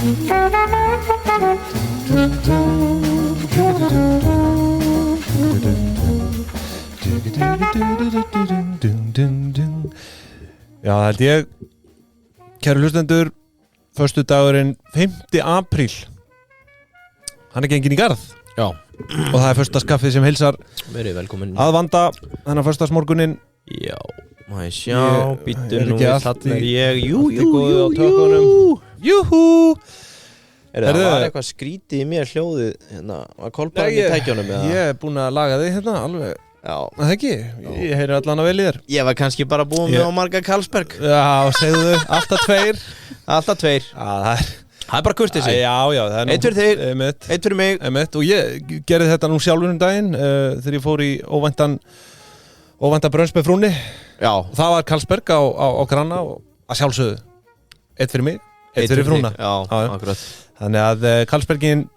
Já, held ég, kæru hlustendur, föstudagurinn 5. apríl. Hann genginn í garð. Já. Og það föstudagskaffið sem heilsar Verið velkomin að vanda þennan föstudagsmorguninn. Já, má ég sjá, býttu nú þarna ég. Júhú. Það var eitthvað skrítið í mér hljóðið hérna, var Kolbarinn í tækjunum eða? Ég búinn að laga þig hérna, alveg. Já. Það ekki, ég heyri allan að vel í þér. Ég var kannski bara búinn með á marga Karlsberg. Já, segðu þau, alltaf tveir. Alltaf tveir. Það er bara kurteisi. Já, það er nú. Eitt fyrir þig, eitt fyrir mig. Og ég gerði þetta nú sjálfur daginn þegar ég fór í óvænta brönns með frúnni. Já. Það var Karlsberg á granna og að sjálfsögðu. Eitt fyrir mig, eitt fyrir frúna. Já, akkurat. Þannig að Karlsbergin,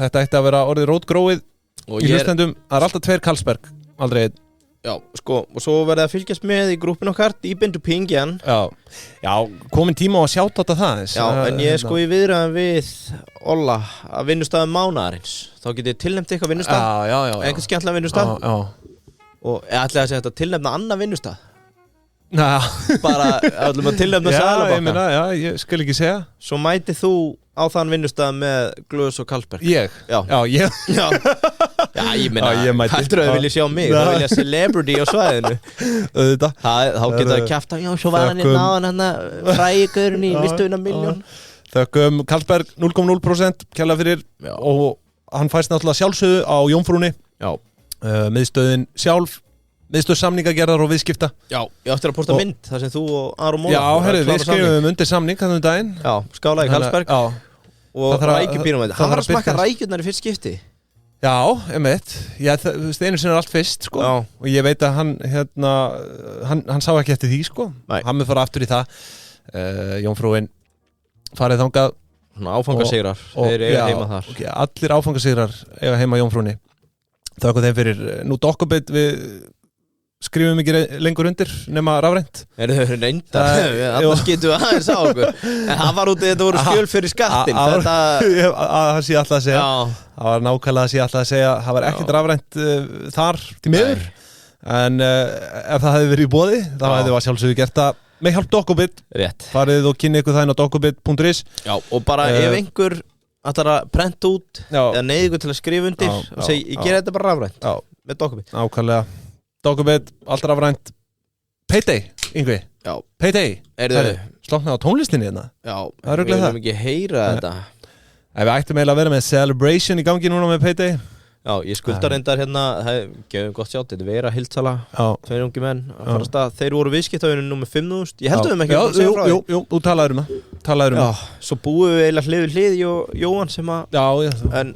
þetta ætti að vera orðið rótgróið í hlustendum. Það er alltaf tveir Karlsberg, aldrei einn. Já, sko, og svo verði að fylgjast með í grúppin okkar, Deep into Pingjan. Já, komin tíma á að sjáta þetta það. Já, en ég er sko í viðræðum við Olla að vinnustæðum mánaðarins. Þá getið ég tilnefnt eitthvað vinnustæð. Já. Einhvern skemmtilega vinnustæð. Já. Og ég ætlaði að segja þetta tilnefna annað vinnustæð. Já. Bara, ætlum að tilnefna Seðlabanka. Já, ég skal ekki segja. Svo mætið þú á þann vinnustæð með Glöðs og Karlsberg. Ég? Já, ég. Já, ég meina, heldur að þau vilja sjá mig, þau vilja celebrity á svæðinu. Þá geta þau kjafta, já, svo var hann í náðan hann að frægurinn í mistu 1 milljón. Þökkum Karlsberg 0,0% kærlega fyrir og hann fæst náttúrulega sjálfsögðu á Jómfrúnni. Já. Miðstöðin sjálf, miðstöð samningagerðar og viðskipta. Já, ég átti að posta mynd þar sem þú og Aron Móla. Já, herru, við skrifum undir samning þannig daginn. Já, skálaði Karlsberg. Já. Og rækjubýrum við þetta. Hann var að smakka rækjurnar í fyrst skipti. Já, einmitt. Einu sinni er allt fyrst, sko. Já. Og ég veit að hann sá ekki eftir því, sko. Nei. Hann mun fara aftur í það. Jómfrúin farið þangað. Svona áfangasigrar. Þeir eiga heima þar. Okay, allir áfangasigrar eiga heima Jómfrúni. Þakku þeim fyrir. Nú dokkubit við skrifum ekki lengur undir nema rafrænt. Þau reynda. Þannig skýtu aðeins á okkur. En það var úti, þetta voru skjöl fyrir skattin. Það sé alltaf að segja. Já. Það var nákvæmlega að sé alltaf að segja. Það var ekkert rafrænt þar til miður. En ef það hefði verið í boði, þá hefði við sjálfsögðu gert það með hjálp dokkubit. Rétt. Farið og kynni ykkur það inn á dokkubit.is. Já, og bara ef einhver ætlar að prenta út eða neyði ykkur til að skrifa undir og segja, ég ger þetta bara rafrænt með dokkubit. Nákvæmlega. Dokkubit, allt rafrænt. Payday, Yngvi. Já. Payday. Sloknaði á tónlistinni hérna. Já, við viljum ekki heyra þetta. Við ættum eiginlega að vera með celebration í gangi núna með Payday. Já, ég skuldar reyndar hérna, það gefum gott sjátt, þetta vera Hildsala, 2 ungi menn að fara að stað. Þeir voru viðskiptavinni númer 5.000. Ég heldur þeim ekki að segja frá því. Jú, þú talaður um það. Já, svo búum við eiginlega hlið við hlið Jóhann sem að... Já,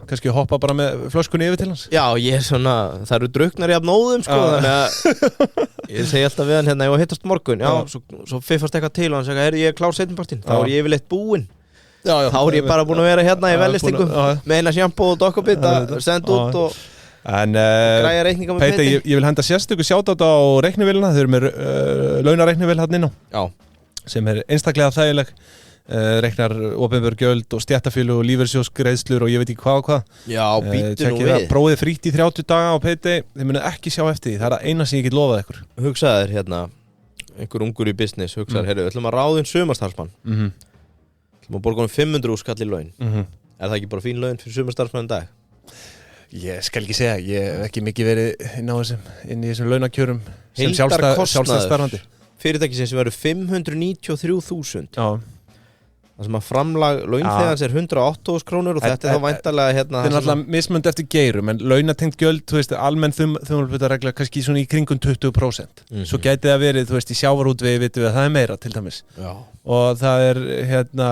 kannski hoppa bara með flöskunni yfir til hans. Já, ég er svona, það eru druknar jafn óðum, sko, þannig að ég segi alltaf við hann hérna, ég var hittast morgun, svo fiffast eitthvað til og hann segja, ég er klár seinnipartinn, þá er ég yfirleitt búinn. Já, þá er ég bara búinn að vera hérna í vellistingum með eina sjampó og dokkubit að senda út og græja reikninga með Payday. Ég vil henda sérstöku sjátátt á reiknivélina. Þau eru með launareiknivél hérna inn á sem er einstaklega þægileg. Reiknar opinber gjöld og stéttafélög og lífeyrissjóðsgreiðslur og ég veit ekki hvað og hvað. Já, býttu nú við. Prófið frítt í 30 daga á Payday. Þið munið ekki sjá eftir því. Það er það eina sem ég get lofað ykkur. Hugsaðir hérna, einhver ungur í business hugsaðir, heyrðu, ætlum að ráða sumarstarfsmann. Þú má borga 500 skall í laun. Er það ekki bara fín laun fyrir sumarstarfsmann dag? Ég skal ekki segja, ég hef ekki mikið verið inn í þessum launakjörum sem sjálfstæðstarfandi. Fyrirtæki sem verður 593.000. Já. Það sem að framlag launþegans er 108.000 krónur og þetta er þá væntanlega hérna... Þetta er náttúrulega mismunandi eftir geirum, en launatengt gjöld, þú veist, almenn þumalputarregla kannski svona í kringum 20%. Svo gæti það verið, þú veist, í sjávarútvegi vitum við að það er meira til dæmis. Já. Og það er, hérna,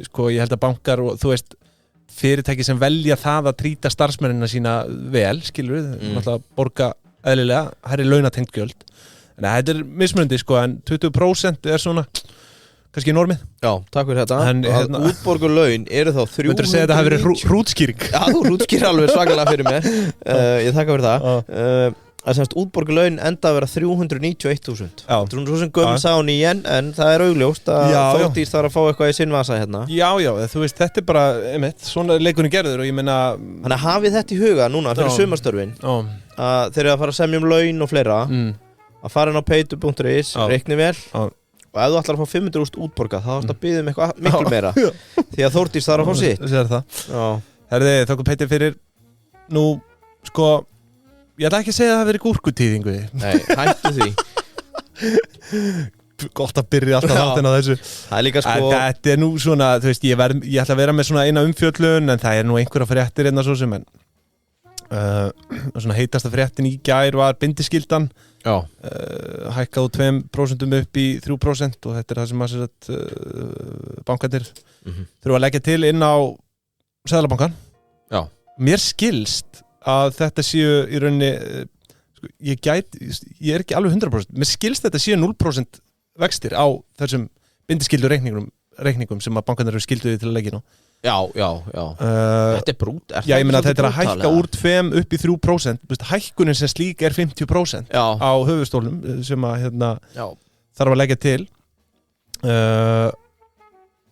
sko, ég held að bankar og, þú veist, fyrirtæki sem velja það að trýta starfsmennina sína vel, skilur við, náttúrulega borga eðlilega, hærri launatengt gjöld. En þetta er mismunandi, sko, en 20% er svona... kannski normið. Já, takk fyrir þetta. En útborgur laun eru þá 300... Myndir að segja að þetta hafi verið hrútskýring. Já, þú hrútskýrir alveg svakalega fyrir mér. Ég þakka fyrir það. að semst útborgulaun enda að vera 391.000. Þetta er svo sem gömul sá ný en það er augljóst að Þórdís þarf að fá eitthvað í sinn vasa hérna. Já, þú veist, þetta er bara, einmitt, svona leikunni gerður og ég meina... Þannig að hafið þetta í huga núna fyrir sumarstörfin, að þeir eru að fara að semja laun og fleira, að fara inn á paytu.is, reikni vel, og ef þú ætlar að fá 500.000 útborgað, þá ást að biðja eitthvað miklu meira, því að Þórdís þarf að fá sitt. Sér það. Herði, þakku Peiti fyrir, nú, sko, ég ætla ekki að segja að það hafi verið gúrkutíðingu. Nei, hættu því. Gott að byrja alltaf þáttinn á þessu. Það er líka sko... Þetta er nú svona, þú veist, ég ætla að vera með svona eina umfjöllun, en það er nú einhverja fréttir einna svo sem, en svona heitasta fréttin í gær var bindiskyldan. Hækkað úr 2% upp í 3% og þetta er það sem að bankarnir þurfa að leggja til inn á Seðlabankan. Mér skilst að þetta séu í rauninni ég er ekki alveg 100%, mér skilst þetta séu 0% vextir á þessum bindiskyldu reikningum sem að bankarnir eru skilduði til að leggja ná. Já. Þetta er brút. Já, ég meina þetta er að hækka úr 2 upp í 3%. Hækkunin sem slík er 50% á höfuðstólnum sem að þarf að leggja til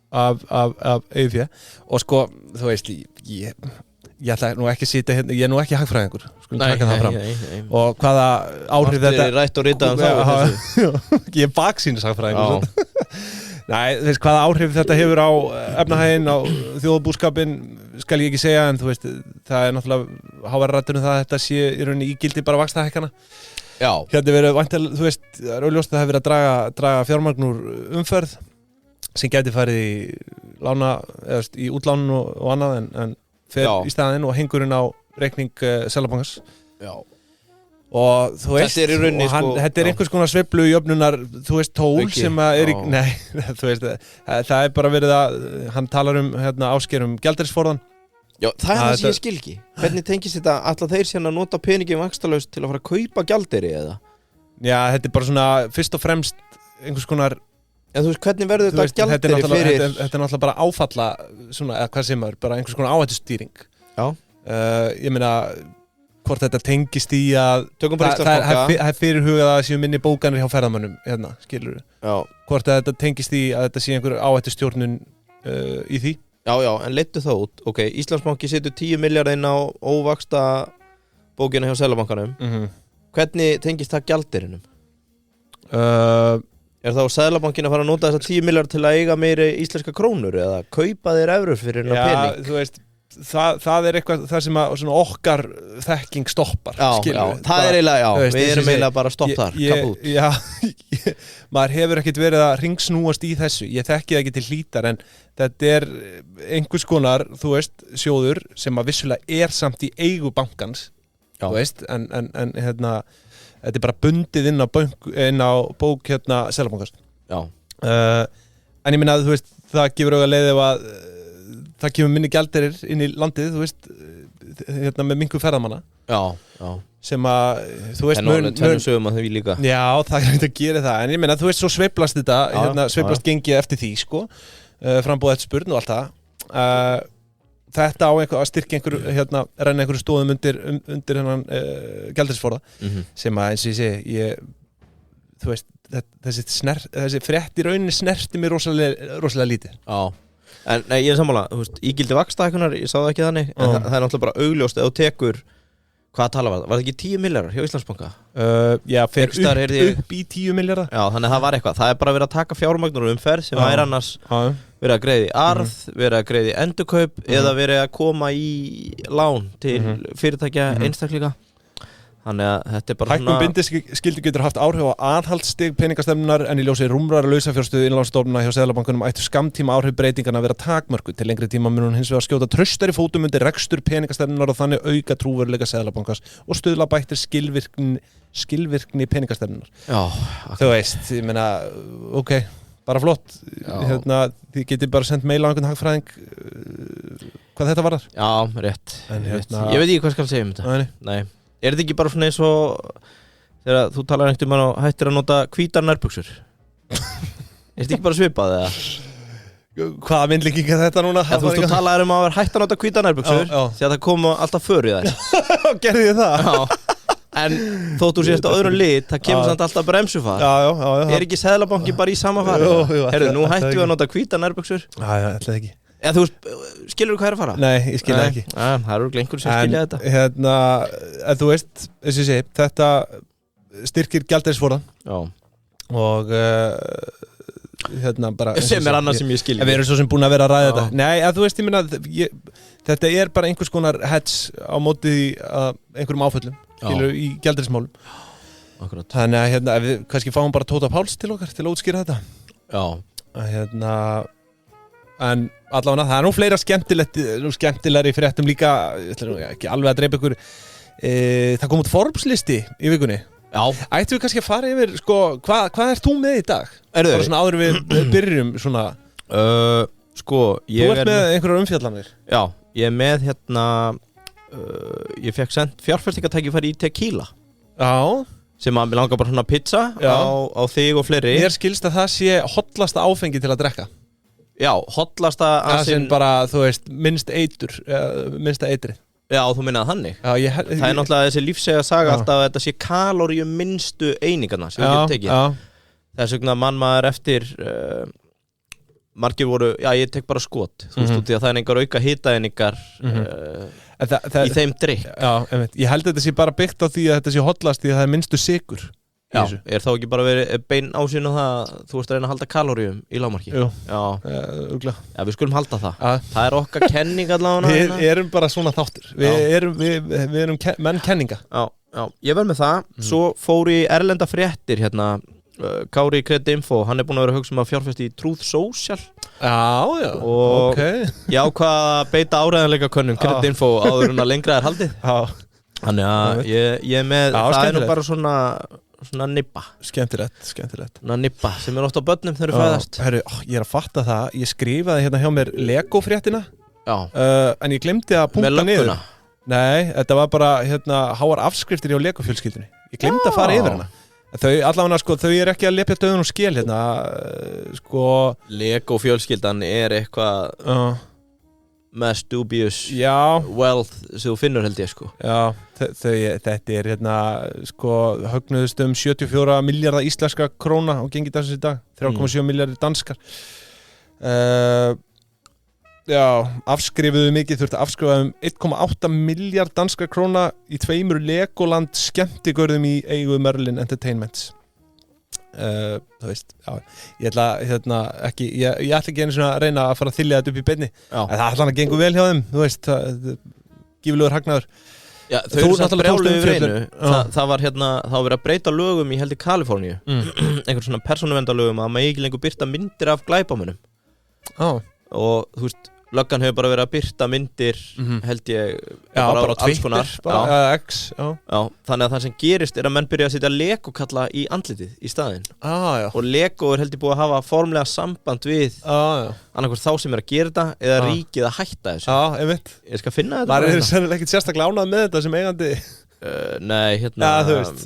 af EIF. Og sko, þú veist, ég ætla nú ekki að sitja hérna, ég er nú ekki hagfræðingur, skulum taka það fram. Og hvaða áhrif þetta... Máttir rætt og ritað þá. Ég er baksýnis hagfræðingur. Nei, þú veist, hvaða áhrif þetta hefur á efnahaginn, á þjóðarbúskapinn skal ég ekki segja, en þú veist, það er náttúrulega háværarættur það að þetta sé í rauninni ígildi bara vaxtahækkana. Hérna verið væntanlega, þú veist, það er augljóst að það hefur verið að draga fjármagn úr umferð sem gæti farið í lána, eða í útlánun og annað, en fer í staðinn og hengurinn á reikning Seðlabankans. Og þú veist, þetta er einhvers konar sveiflu jöfnunar, þú veist, tól sem að er nei, þú veist, það er bara verið að, hann talar áskerum gjaldeyrisforðan. Já, það er það sem ég skil ekki. Hvernig tengist þetta, ætla þeir síðan að nota peningin vaxtalaust til að fara að kaupa gjaldeyri eða? Já, þetta er bara svona, fyrst og fremst, einhvers konar... En þú veist, hvernig verður þetta gjaldeyri fyrir... Þetta er náttúrulega bara áfalla, svona, eða hvað sem er, bara einhvers konar áhættustýring. Ég meina... hvort þetta tengist í að það er fyrirhugað að það séu minni bókanir hjá ferðamönnum, hérna, skilur hvort þetta tengist í að þetta sé einhver áhættustjórnun í því. Já, en leittu þá út, Íslandsbanki setur 10 milljarð inn á óvaxta bókina hjá Seðlabankanum. Hvernig tengist það gjaldeyrinum? Er þá Seðlabankin að fara að nota þessa 10 milljarð til að eiga meiri íslenska krónur eða kaupa þér evrur fyrir hennar pening? Já, þú veist, það er eitthvað það sem að okkar þekking stoppar. Það er eiginlega, við erum eiginlega bara stopp þar, kaput. Já, maður hefur ekkert verið að ringsnúast í þessu, ég þekki það ekki til hlítar, en þetta er einhvers konar, þú veist, sjóður sem að vissulega er samt í eigu bankans, þú veist, en þetta er bara bundið inn á bók Seðlabankans. En ég minna að, þú veist, það gefur auðvitað leið ef að það kemur minni gjaldeyrir inn í landið, þú veist, með mingu ferðamanna. Sem að, þú veist, tennum sögum að þau líka. Já, það er hægt að gera það, en ég meina, þú veist, svo sveiflast þetta, sveiflast gengið eftir því, sko, frambúð eftir spurn og allt það. Þetta á að styrkja renna einhverju stóðum undir hennan gjaldeyrisforða, sem að, eins og ég segi, þú veist, þessi frétt í rauninni snerti mér rosalega lítið. En nei, ég er sammála, þú veist, ígildi vaxtahækkunar, ég sá það ekki þannig, en það er náttúrulega bara augljóst ef þú tekur, hvað tala var það ekki 10 milljarðar hjá Íslandsbanka? Já, fer upp í 10 milljarðar. Já, þannig að það var eitthvað, það er bara verið að taka fjármagnur umferð sem væri annars verið að greiða í arð, verið að greiða í endurkaup eða verið að koma í lán til fyrirtækja einstaklinga. Þannig að þetta er bara hækkun bindiskyldu getur haft áhrif á aðhaldsstig peningastefnunar en í ljósi rúmrar lausafjárstöðu innlánsstofnana hjá Seðlabankanum ættu skammtíma áhrif breytingarna að vera takmörkuð. Til lengri tíma mun hún hins vegar skjóta traustari fótum undir rekstur peningastefnunar og þannig auka trúverðugleika Seðlabankans og stuðla bættir skilvirkni peningastefnunar. Þú veist, ég meina, bara flott. Þið getið bara sendt mail á einhvern hagfræðing hvað þetta varðar. Já, rétt. Ég veit ekki hvað skal segja þetta. Nei. Er þetta ekki bara svona eins og þegar þú talar einhvern veginn og hættir að nota hvítar nærbuxur? Er þetta ekki bara svipað eða? Hvaða myndlíking er þetta núna? Þú talaðir að vera hætt að nota hvítar nærbuxur því að það kom alltaf för í þær. Gerði ég það? Já. En þótt þú sést á öðrum lit, það kemur samt alltaf bremsufar. Já. Ekki Seðlabanki bara í sama fari? Herru, nú hættum við að nota hvíta nærbuxur. Já, ætlaði ekki. Eða þú veist, skilur þú hvað að fara? Nei, ég skilja ekki. Það eru einhverjum sem skilja þetta. En þú veist, eins og ég segi, þetta styrkir gjaldeyrisforðann. Já. Og bara... Sem annað sem ég skilja. Við erum svo sem búin að vera að ræða þetta. Nei, þú veist, ég minna, þetta bara einhvers konar hedge á móti einhverjum áföllum. Skilur í gjaldeyrismálum. Akkurat. Þannig að ef við kannski fáum bara Tóta Páls til okkar til að útskýra þetta. Já. En allavega það nú fleira skemmtilegri fréttum líka, ég ætla nú ekki alveg að dreipa ykkur. Það kom út Forbes-listi í vikunni. Já. Ættum við kannski að fara yfir, sko, hvað ert þú með í dag? Bara svona áður við byrjum svona. Sko, þú ert með einhverjar umfjallanir. Já, ég með ég fekk sent fjárfestingatækifæri í tequila. Já. Sem að mér langar bara svona pizza á þig og fleiri. Mér skilst að það sé hollasta áfengi til að drekka. Já, hollasta það sem bara, þú veist, minnsta eitrið. Já, þú minnaði þannig. Já, það er náttúrulega þessi lífsega saga alltaf að þetta sé kaloríum minnstu einingarna sem við getum tekið. Þess vegna mann maður eftir margir voru, ég tek bara skot. Þú veist, út í að það er einhver auka hitaeiningar í þeim drykk. Já, ég held að þetta sé bara byggt á því að þetta sé hollast því að það er minnstu sykur. Já, þá ekki bara verið bein ásýn á það þú veist að reyna að halda kaloríum í lágmarki? Jú, já, við skulum halda það. Það er okkar kenning allavega. Við erum bara svona þáttur. Við erum menn kenninga. Já, ég verð með það. Svo fór í erlenda fréttir hérna Kári Kreditinfo, hann er búinn að vera að hugsa að fjárfesta í Truth Social. Já, og ég ákvað að beita áreiðanleika könnun Kreditinfo áður en að lengra er haldið. Þannig að ég er með, það er nú bara svona nibba. Skemmtilegt. Svona nibba sem er oft á börnum þegar þú fæðast. Herru, ég er að fatta það. Ég skrifaði hérna hjá mér Lego-fréttina. En ég glemdi að punkta niður. Nei, þetta var bara háar afskriftir hjá Lego-fjölskyldunni. Ég glemdi að fara yfir hana. Þau allavega, sko, þau ekki að lepja döðun og skel sko. Lego-fjölskyldan er eitthvað mest dubious wealth sem þú finnur held ég, sko. Já, þetta er sko, högnuðust 74 miljardar íslenska króna á gengi dagsins í dag, 3,7 miljardir danskar. Já, afskrifuðu mikið, þurfti að afskrifa 1,8 miljard danskar króna í 2 Legoland skemmtigörðum í eigu Merlin Entertainments. Þú veist, ég ætla ekki einu svona að reyna að fara að þylja þetta upp í beinni, en það ætla hann að gengur vel hjá þeim, þú veist, gífurlegur hagnaður. Já, þau eru samt brjálu yfir einu. Það var verið að breyta lögum í held í Kaliforníu, einhver svona persónuverndarlögum að maður ekki lengur birta myndir af glæpamönnum. Og þú veist, löggan hefur bara verið að birta myndir held ég bara á Twitter X. Þannig að það sem gerist er að menn byrja að setja Lego-kalla í andlitið í staðinn. Og Lego er held ég búið að hafa formlega samband við annarkvæmt þá sem er að gera þetta eða ríkið að hætta þessu. Ég skal finna þetta. Það er sennilega ekkert sérstaklega ánægð með þetta sem eigandi. Nei, þú veist,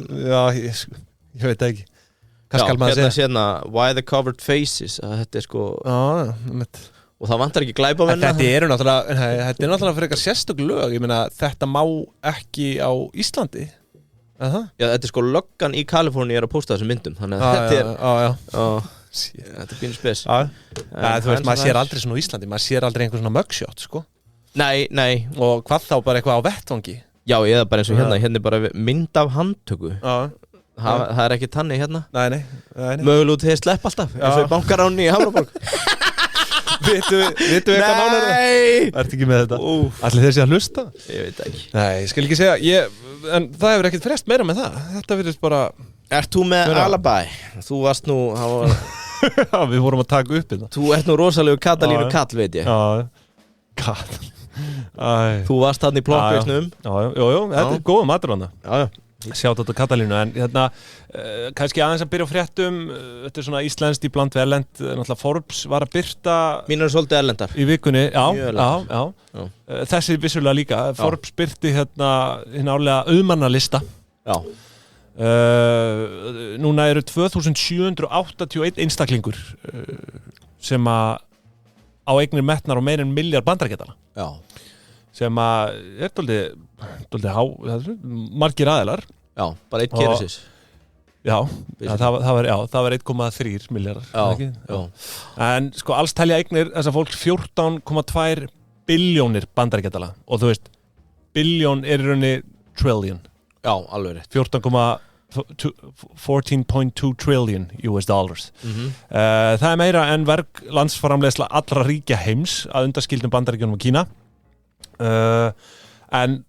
ég veit ekki. Hvað skal maður segja? Why the covered faces, þetta er sko og það vantar ekki glæpamenn. Þetta er náttúrulega fyrir eitthvað sérstök lög. Ég meina, þetta má ekki á Íslandi. Já, þetta er sko löggan í Kaliforníu er að posta þessum myndum. Þannig að þetta er pínu spes. Þú veist, maður sér aldrei svona á Íslandi. Maður sér aldrei einhver svona mugshot, sko. Nei. Og hvað þá, bara eitthvað á vettvangi? Já, eða bara eins og hérna er bara mynd af handtöku. Það er ekki tanni hérna. Nei. Mögulega út þegar slepp alltaf eins og í bankaránni í Hafraborg. Vitu eitthvað nánar? Nei! Ertu ekki með þetta? Allir þessi að hlusta? Ég veit ekki. Nei, ég skal ekki segja, en það hefur ekkert frest meira með það. Þetta virðist bara... Ert þú með alibi? Þú varst nú... Já, við vorum að taka upp þetta. Þú ert nú rosalegu Katalínu Kall, veit ég. Já, Kall. Þú varst hann í plokkveisnum. Jú, þetta er góða matur hann. Já. Sjátt á Katalínu, en kannski aðeins að byrja á fréttum. Þetta er svona íslenskt í bland við erlend. Náttúrulega Forbes var að birta mínar er svolítið erlendar í vikunni. Já. Þessi vissulega líka. Forbes birti hérna árlega auðmannalista. Já. Núna eru 2781 einstaklingur sem að á eignir metnar og meira en miljard bandaríkjadala. Já. Sem að er dálítið margir aðilar. Já, bara 1 Genesis Já, það var 1,3 milljarðar En sko alls telja eignir þessa fólks 14,2 billjónir bandaríkjadala og þú veist, billjón er í rauninni trillion Já, alveg rétt 14.2 trillion US dollars Það er meira en landsframleiðsla allra ríkja heims að undanskildum Bandaríkjunum og Kína en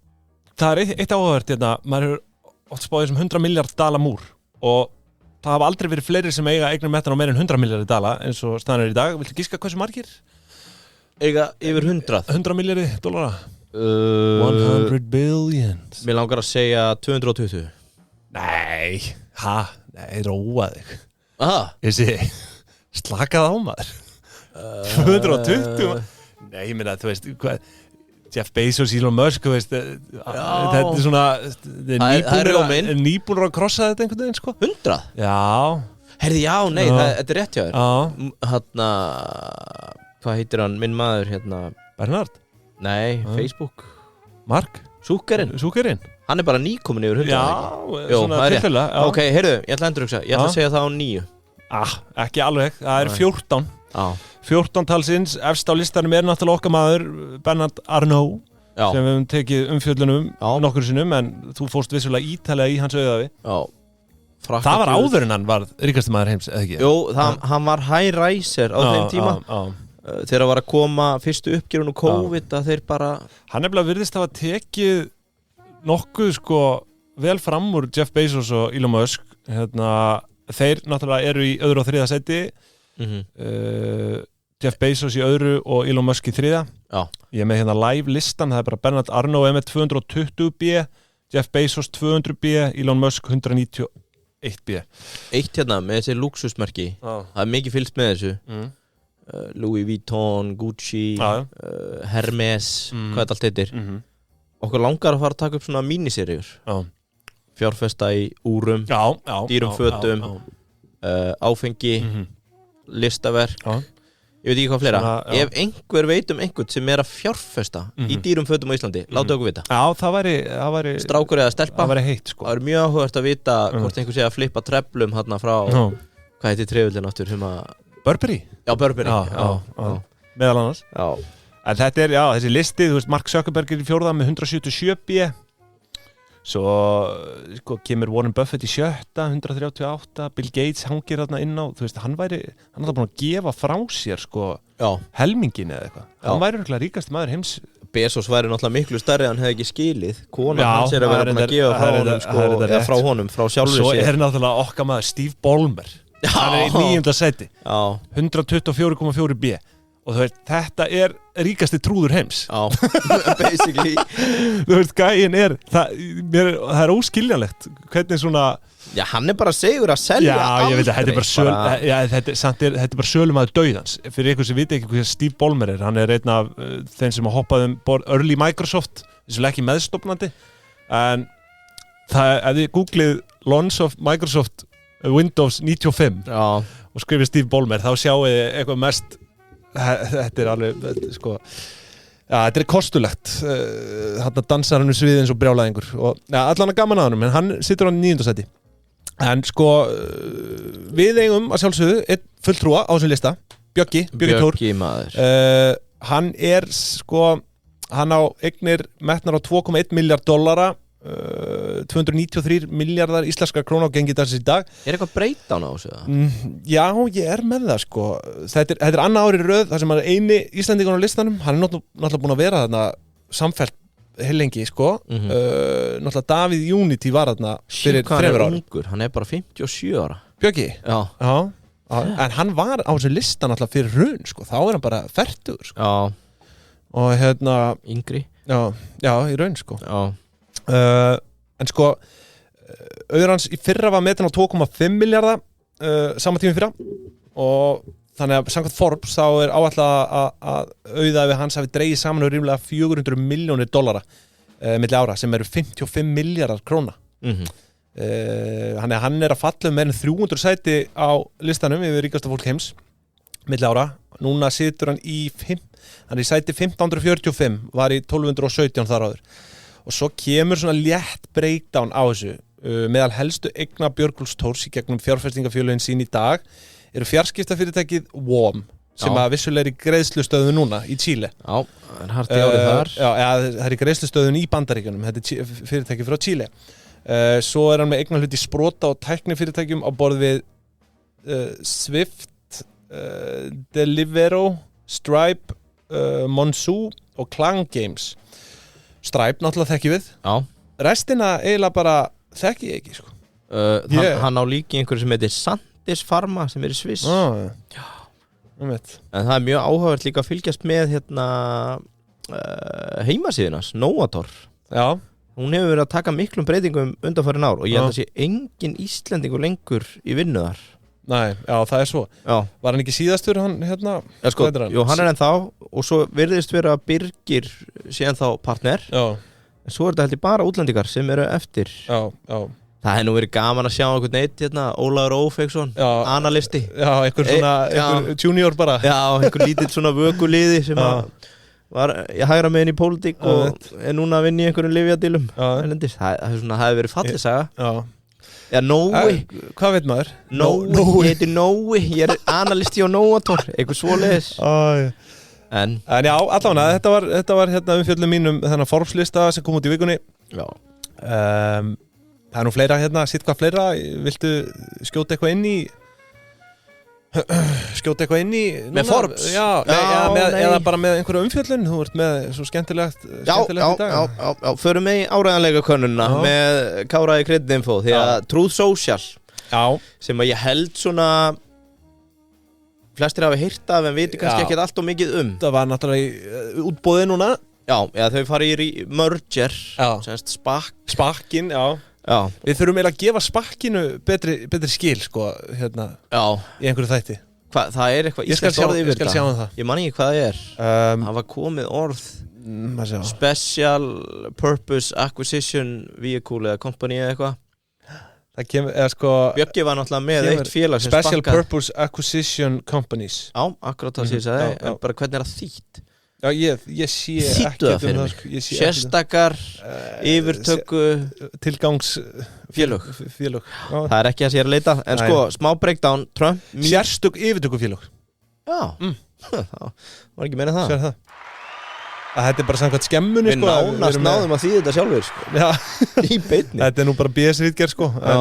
það er eitt áhugavert hérna, maður hefur oft spáð þessum 100 miljard dala múr og það hafa aldrei verið fleiri sem eiga eignir metnar á meira en 100 miljardi dala eins og staðan í dag. Viltu giska hversu margir? Eiga yfir 100 miljardi dollara 100 billions Mér langar að segja 220 Nei, róa þig Aha. Ég sé, slakað á maður 220 Nei, ég meina, þú veist hvað Jeff Bezos, Elon Musk, veist, þetta er svona nýbúnur að krossa þetta einhvern veginn, sko. 100? Já. Herði, já, nei, þetta er rétt hjá þér. Hérna, hvað heitir hann, minn maður, hérna? Bernhard? Nei, Facebook. Mark? Zuckerinn? Hann er bara nýkomin yfir 100. Já, svona tilfellega. Ok, heyrðu, ég ætla að endurhugsa, ég ætla að segja það á 9. Ekki alveg, það er 14. 14 talsins, efst á listanum er náttúrulega okkar maður Bernard Arnault sem við höfum tekið umfjöllunum nokkur sinnum en þú fórst vissulega ítalega í hans auðafi Það var áður en hann var ríkasti maður heims, eða ekki? Jú, hann var high riser á þeim tíma þegar var að koma fyrstu uppgjörun og COVID að þeir bara Hann nefnilega virðist hafa tekið nokkuð sko vel fram úr Jeff Bezos og Elon Musk þeir náttúrulega eru í öðru og þriða sæti Jeff Bezos í öðru og Elon Musk í þriða Ég er með hérna live listan það er bara Bernard Arnault með 220B Jeff Bezos 200B Elon Musk 191B Eitt hérna með þessi luxusmerki það er mikið fylgst með þessu Louis Vuitton, Gucci Hermes hvað þetta allt heitir okkur langar að fara að taka upp svona míniseríur fjárfesta í úrum dýrum fötum áfengi listaverk ég veit ekki hvað fleira ef einhver veit einhvern sem er að fjárfesta í dýrum fötum á Íslandi láta okkur vita það væri strákur eða stelpa það væri heitt sko það er mjög áhugavert að vita hvort einhver sé að flippa treflum hérna frá hvað heitir trefillin aftur sem að Burberry meðal annars en þetta er þessi listi þú veist Mark Zuckerberg er í 4. með 177B svo sko, kemur Warren Buffett í 7. 138 Bill Gates hangir þarna inn á þú veist, hann er alltaf búin að gefa frá sér sko, helmingin eða eitthvað hann væri örugglega ríkasti maður heims Bezos væri náttúrulega miklu stærri hann hefði ekki skilið konan hans er að vera búin að gefa frá honum sko, eða frá honum, frá sjálfur sér svo er náttúrulega okkar maður Steve Ballmer hann er í 9. sæti 124,4B og þú veist, þetta er ríkasti trúður heims basically þú veist, gæinn það er óskiljanlegt hvernig svona hann er bara segur að selja ég veit að þetta er bara sölumaður dauðans fyrir ykkur sem viti ekki hvað Steve Ballmer er hann er einn af þeim sem hoppaði early Microsoft, þessulega ekki meðstofnandi en ef þið googlið launch of Microsoft Windows 95 og skrifið Steve Ballmer þá sjáu þið eitthvað mest þetta er alveg sko þetta er kostulegt hann dansar hann svið eins og brjálæðingur og allan að gaman að hann en hann situr á 9. sæti en sko við eigum að sjálfsögðu einn fulltrúa á þessum lista Bjöggi Tór hann er sko hann á eignir metnar á 2,1 miljard dollara 293 miljardar íslenskar króna á gengi dagsins í dag Er eitthvað breyta á þessu? Já, ég er með það sko Þetta er annað ári röð þar sem hann er eini Íslendingur á listanum hann er náttúrulega búin að vera þarna samfellt heilengi sko náttúrulega Davíð Unity var þarna fyrir 3 ára Hann er bara 57 ára Bjöggi? Já En hann var á þessu lista náttúrulega fyrir hrun sko þá er hann bara fertugur sko og hérna Yngri Já, í raun sko en sko auður hans í fyrra var metin á 2,5 miljardar sama tími fyrra og þannig að samkvæmt Forbes þá er áætlað að auðæfi hans hafi dregið saman ríflega 400 milljónir dollara milli ára sem eru 55 miljardar króna hann er að falla meira en 300 sæti á listanum yfir ríkasta fólk heims milli ára núna situr hann í sæti 1545 var í 1217 þar áður og svo kemur svona létt breakdown á þessu meðal helstu eigna Björgúlfs Thors í gegnum fjárfestingafélögin sín í dag eru fjarskiptafyrirtækið WOM sem að vissulega er í greiðslustöðu núna í Chile. Já, en harti árið þar. Já, það er í greiðslustöðun í Bandaríkjunum, þetta er fyrirtæki frá Chile. Svo er hann með eignarhlut í sprota og tæknifyrirtækjum á borð við Swift, Deliveroo, Stripe, Monzo og Clang Games. Stripe náttúrulega þekki við. Já. Restina eiginlega bara þekki ég ekki, sko. Hann á líki einhverju sem heitir Sandis Pharma sem er í Sviss. Já. En það er mjög áhugavert líka að fylgjast með heimasíðunas, Nóator. Já. Hún hefur verið að taka miklum breytingum undanfarin ár og ég held að sé engin Íslendingur lengur í vinnu þar. Nei, já, það er svo. Já. Var hann ekki síðastur, hann hérna? Já, sko, jú, hann er ennþá og svo virðist vera Birgir sé ennþá partner. Já. En svo er þetta heldur bara útlendingar sem eru eftir. Já, já. Það hefði nú verið gaman að sjá einhvern neitt Ólafur Ófeiksson, analisti. Já, einhver junior bara. Já, einhver lítill svona vökuliði sem var hægra meginn í pólitík og er núna að vinna í einhverjum lyfjadílum. Það hefði verið fallið saga. Já. Já, Nói. Hvað veit maður? Nói, ég heiti Nói, ég er analisti á Nóator, eitthvað svoleiðis. En já, allavega, þetta var hérna umfjöllum mínum þennan Forbes-lista sem kom út í vikunni. Já. Það er nú fleira hérna, sitt hvað fleira, viltu skjóta eitthvað inn í með Forbes? Já, eða bara með einhverja umfjöllun, þú ert með svo skemmtilegt í dag. Já, förum með í áreiðanleika könnuna með Kára í Kreditinfo, því að Truth Social, sem að ég held svona flestir hafa heyrt af en viti kannski ekki allt og mikið um. Það var náttúrulega í útboði núna. Já, þau fara í merger, semst SPAC-in, Já. Við þurfum eiginlega að gefa SPAC-inu betri skil, sko, hérna, í einhverju þætti. Það er eitthvað íslenskt orð yfir þetta. Ég skal sjá það. Ég man ekki hvað það er. Það var komið orð Special Purpose Acquisition Vehicle eða Company eða eitthvað. Það kemur, eða sko Bjöggi var náttúrulega með eitt félag sem Special Purpose Acquisition Companies. Já, akkurat það sem ég sagði, en bara hvernig er það þýtt? Já, ég sé ekki það fyrir mig. Sérstakar yfirtöku tilgangsfélög. Það er ekki að sér að leita. En sko, smá breakdown Trump. Sérstök yfirtökufélög. Já, það var ekki meina það. Sér það. Þetta er bara samkvæmt skemmunni, sko. Við nánast náðum að þýða þetta sjálfur, sko. Já. Í beinni. Þetta er nú bara BS-ritgerð, sko. Já,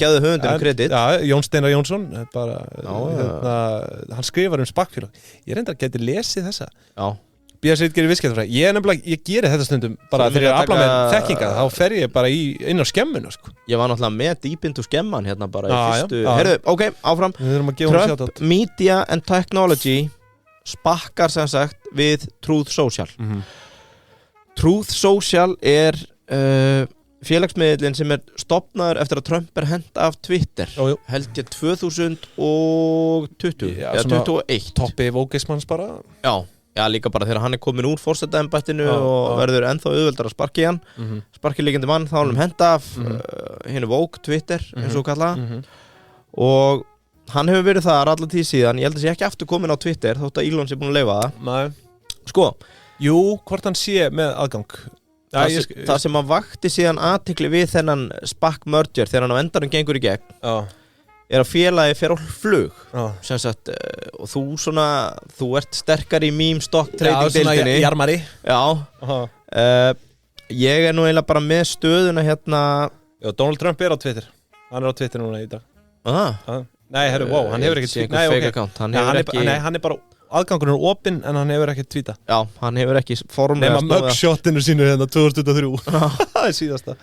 gefðu höfundum kredit. Já, Jón Steinar Jónsson, bara, hann skrifar SPAC-félög. Ég reyndar að geti lesið þessa. Já. BS-ritgerð í viðskiptafræði. Ég geri þetta stundum, bara þegar ég er afla með þekkinga, þá fer ég bara inn á skemmuna, sko. Ég var náttúrulega með dýpindu skemman hérna bara í fyrstu. Herðu, ok, áfram. Trump Media and Technology SPAC-ar sem sagt við Truth Social. Truth Social er félagsmiðlinn sem er stofnaður eftir að Trump er hent af Twitter. Held ég 2020 eða 2021. Toppi vókismanns bara. Já, líka bara þegar hann er komin úr forsetaembættinu og verður ennþá auðveldar að sparki hann. Sparki líkandi mann, þá hann hent af hinu vók Twitter, eins og kalla. Og hann hefur verið þar allar tíð síðan. Ég held að sé ekki aftur komin á Twitter þótt að Elon sé búin að leyfa það. Nei. Sko, jú, hvort hann sé með aðgang. Það sem að vakti síðan athygli við þennan SPAC merger þegar hann á endanum gengur í gegn er að félagi fer á flug. Sem sagt, og þú ert sterkar í meme stock trading deildinni. Já, svona jarmari. Já. Ég er nú eiginlega bara með stöðuna hérna. Já, Donald Trump er á Twitter. Hann er á Twitter núna í dag. Nei, hann hefur ekki tweeta. Hann er bara aðgangurinn er opinn en hann hefur ekki tweeta. Já, hann hefur ekki formlega nema mugshotinu sínu hérna 2023. Það er síðasta.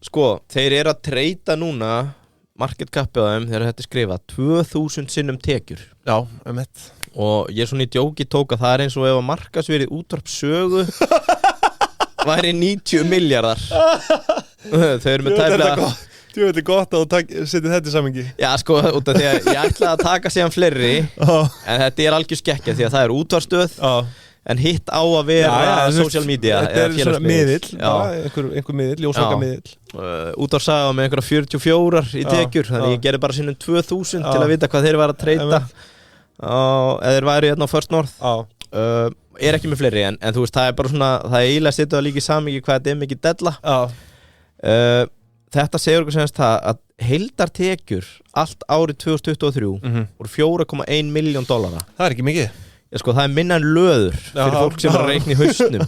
Sko, þeir eru að treyta núna market capið á þeim þegar þetta er skrifað 2000 sinnum tekjur. Já, mitt. Og ég er svona í djóki tók að það er eins og ef að markasverið útvarpssögu væri 90 miljardar. Þau eru með tæplega. Þú veit gott að þú setja þetta í samhengi. Já, sko, út af því að ég ætlaði að taka síðan fleiri en þetta er algjör skekkja því að það er útvarpsstöð en hitt á að vera social media. Þetta er svona miðill, einhver miðill, ljósvaka miðill. Útvarpssaga með einhverja 44 í tekjur, þannig ég gerði bara sinnum 2000 til að vita hvað þeir var að treyta eða þeir væri hérna á First North. Er ekki með fleiri en þú veist, það er bara svona, það er eiginlega að setja það líka í samhengi hvað þetta er mikið della. þetta segir okkur semst það að heildartekjur allt árið 2023 voru $4,1 milljón. Það ekki mikið. Sko, það minna en löður fyrir fólk sem að reikna í hausnum.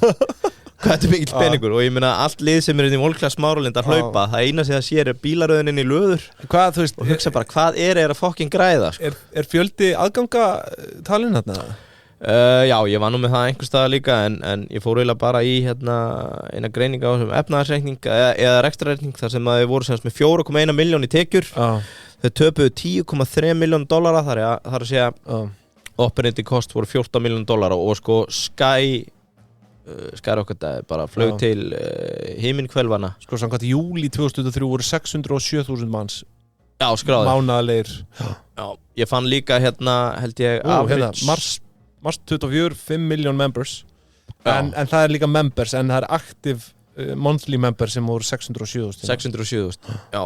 Hvað þetta mikill peningur, og ég meina allt lið sem í Volklass Smáralind að hlaupa, það eina sem það sér bílaröðin inn í löður. Hvað, þú veist, og hugsa bara, hvað að fucking græða, sko. Er fjöldi aðganga talin þarna? Já, ég var nú með það einhvers staðar líka, en ég fór eiginlega bara í eina greininga á þessum efnahagsreikning eða rekstrarreikning, þar sem að þau voru semst með 4,1 milljón í tekjur. Þau töpuðu $10,3 milljón, þar að segja operating cost voru $14 milljón, og sko Skyrocketed bara flög til himinkvelvana. Sko samkvæmt júlí 2023 voru 607.000 manns. Já, skráðir. Mánaðarlegir. Já, ég fann líka held ég average. Mars 24, 5 million members. En það líka members, en það active monthly members sem voru 607.000. 607.000. Já,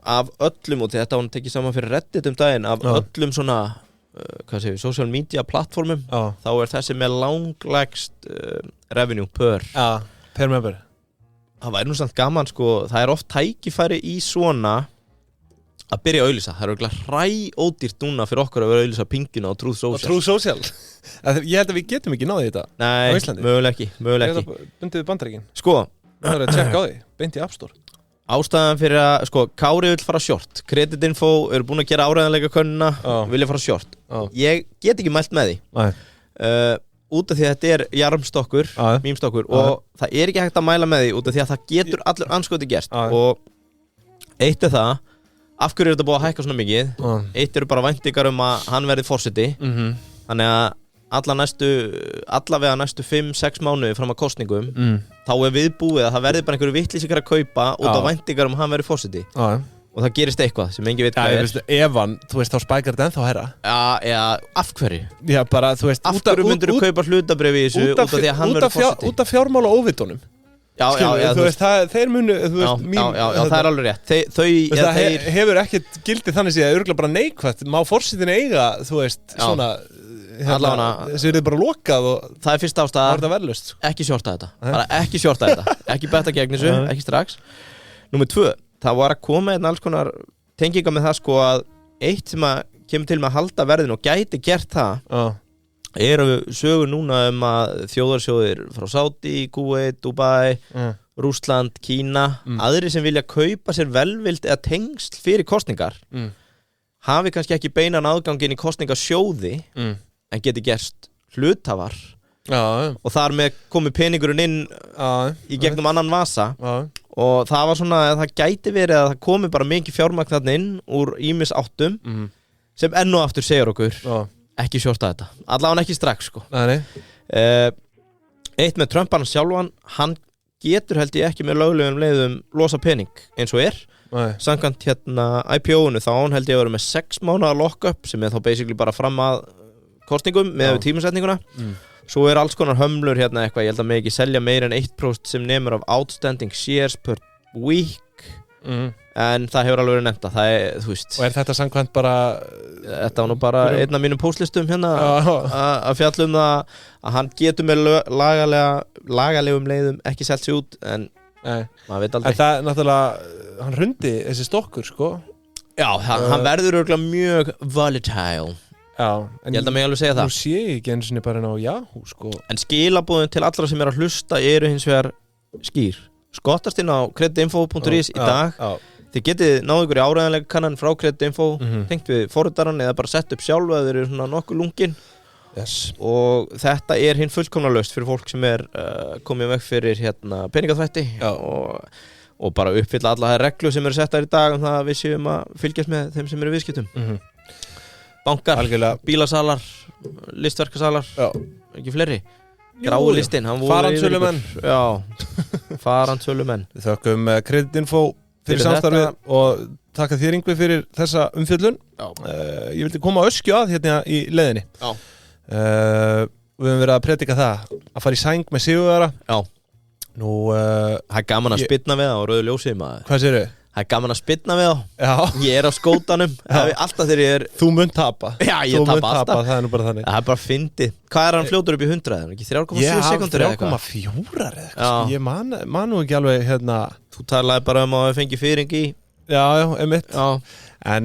af öllum, og þetta hún tekið saman fyrir Reddit daginn, af öllum svona social media plattformum, þá þessi með langlægst revenue per member. Það væri nú samt gaman, sko, það oft tækifæri í svona að byrja að auðlýsa. Það örugglega hræódýrt núna fyrir okkur að vera að auðlýsa Pinguna og Truth Social. Og Truth Social. Ég held að við getum ekki náðið þetta á Íslandi. Nei, mögulega ekki. Bundið við Bandaríkin. Sko, það að tjekka á því, beint í App Store. Ástæðan fyrir að, sko, Kári vill fara short. Kreditinfo eru búin að gera áreiðanleika könnuna, vilja fara short. Ég get ekki mælt með því. Út af því að þetta jarmstokkur, mýmstokkur, og það ekki hægt að mæla með því út af því að það getur allur anskoti gerst. Og eitt það, af hverju þetta búið að hækka svona mikið? Eitt bara væntingar að hann verði forseti. Þannig að allavega næstu 5-6 mánuði fram að kosningum, þá viðbúið að það verði bara einhverju vitlýsingar að kaupa út af væntingar að hann verði forseti. Og það gerist eitthvað sem enginn veit hvað Ef hann, þú veist, þá spækar þetta ennþá herra. Já, af hverju? Já, bara, þú veist, af hverju myndir þú kaupa hlutabréf í þessu út af því að hann verði forseti? Út af fjármála óvitunum. Já, þú veist, þeir munu, þú veist, já, það alveg rétt. Það hefur ekkert gildið þannig að örugglega bara neikvætt. Má forsetin eiga, þú veist, svona þessi bara lokað og það fyrsta ástæða, ekki sjorta þetta. Bara ekki sjorta þetta. Ekki betta gegn þessu, ekki strax. Númer 2, það var að koma alls konar tenginga með það, sko, að eitt sem að kemur til með að halda verðinu og gæti gert það eru sögur núna að þjóðarsjóðir frá Saudi, Kuwait, Dubai, Rússland, Kína, aðrir sem vilja kaupa sér velvild eða tengsl fyrir kosningar hafi kannski ekki beinan aðganginn í kosningasjóði en geti gerst hluthafar og þar með komi peningurinn inn í gegnum annan vasa og það var svona að það gæti verið að það komi bara mikið fjármagn þarna inn úr ýmis áttum sem enn og aftur segir okkur ekki sjórta þetta, allavega ekki strax, sko. Eitt með Trump hann sjálfan, hann getur held ég ekki með löglegum leiðum losa pening eins og samkvæmt IPO-unu þá hann held ég að vera með 6 mánaða lock-up sem þá basically bara fram að kostningum með tímasetninguna. Svo alls konar hömlur eitthvað, ég held að mig ekki selja meir en 1% sem nemur af outstanding shares per week en það hefur alveg verið nefnt það þú veist. Og þetta samkvæmt bara þetta var nú bara einn af mínum postlistum að fjalla það að hann getur með lagalegum leiðum ekki selt sig út en maður veit aldrei. En það náttúrulega, hann hrundi þessi stokkur, sko. Já, hann verður örugglega mjög volatile. Já, ég held að mig alveg segja það. Nú sé ég ekki einu sinni bara ná Yahoo, sko. En skilaboðin til allra sem að hlusta eru hins vegar skýr. Skottast inn á creditinfo.is í dag. Þið getið náðu ykkur í áreiðanlega kannan frá creditinfo, tengt við forritaran eða bara sett upp sjálf að þeir eru svona nokkuð lungin. Og þetta hinn fullkomna laust fyrir fólk sem komið vekk fyrir peningaþvætti og bara uppfylla alla þær reglur sem eru settar í dag það að við séum að fylgjast með þeim sem eru viðskiptum. Bankar, bílasalar, listverkasalar, ekki fleiri. Grái listinn, hann voru Farandsölumenn. Já, farandsölumenn. Við þökkum Creditinfo fyrir samstarfið og takka þér Yngvi fyrir þessa umfjöllun. Ég vildi koma öskju að í leiðinni. Við höfum verið að predika það að fara í sæng með sigurvegara. Nú það gaman að spyrna við það á rauðu ljósi maður. Hvað segirðu? Það gaman að spyrna við þá. Ég á skótanum. Alltaf þegar Þú munt tapa. Já, ég tapa alltaf. Það nú bara þannig. Það bara fyndið. Hvað hann fljótur upp í 100? Ekki 3,7 sekundur eða eitthvað? 3,4 eða eitthvað. Ég man nú ekki alveg Þú talaði bara að við fengi fyrring í. Já, einmitt. Já. En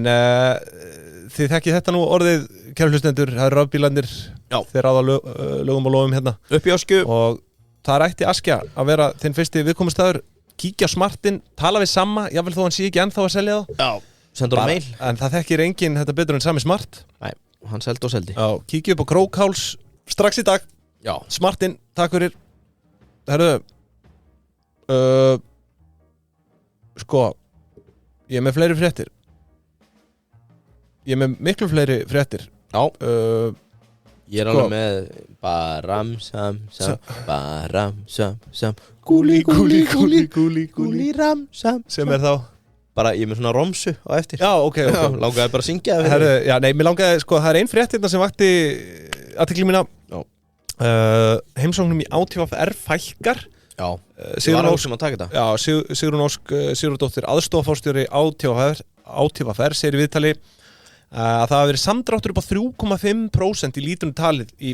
þið þekkið þetta nú orðið, kæru hlustendur, það eru rafbílarnir, þeir ráða lögum og lofum hérna. Upp í Askju. Og það ætti Askja að vera þinn fyrsti viðkomustæður, kíkja á smartinn, tala við Samma, jável þó hann sé ekki ennþá að selja þá. Já, sendur hann mail. En það þekkir enginn þetta betur en Sami Smart. Nei, hann seldi og seldi. Já, kíkja upp á Krókháls strax í dag. Já. Smartinn, takk fyrir. Herðu, sko, ég er með fleiri fréttir. Ég er með miklu fleiri fréttir. Já. Ég er alveg með baram sam baram sam gúli ram sam. Sem er þá? Bara ég er með svona romsu á eftir. Já, ok. Langaði bara að syngja það. Herru, já, nei, mér langaði, sko, það er ein frétt hérna sem vakti athygli mína. Já. Heimsóknum í ÁTVR fækkar. Já, Sigrún Ósk sem að taka þetta. Já, Sigrún Ósk Sigurðardóttir, aðstoðarforstjóri ÁTVR segir í viðtali að það hafi verið samdráttur upp á 3,5% í lítrunum talið í í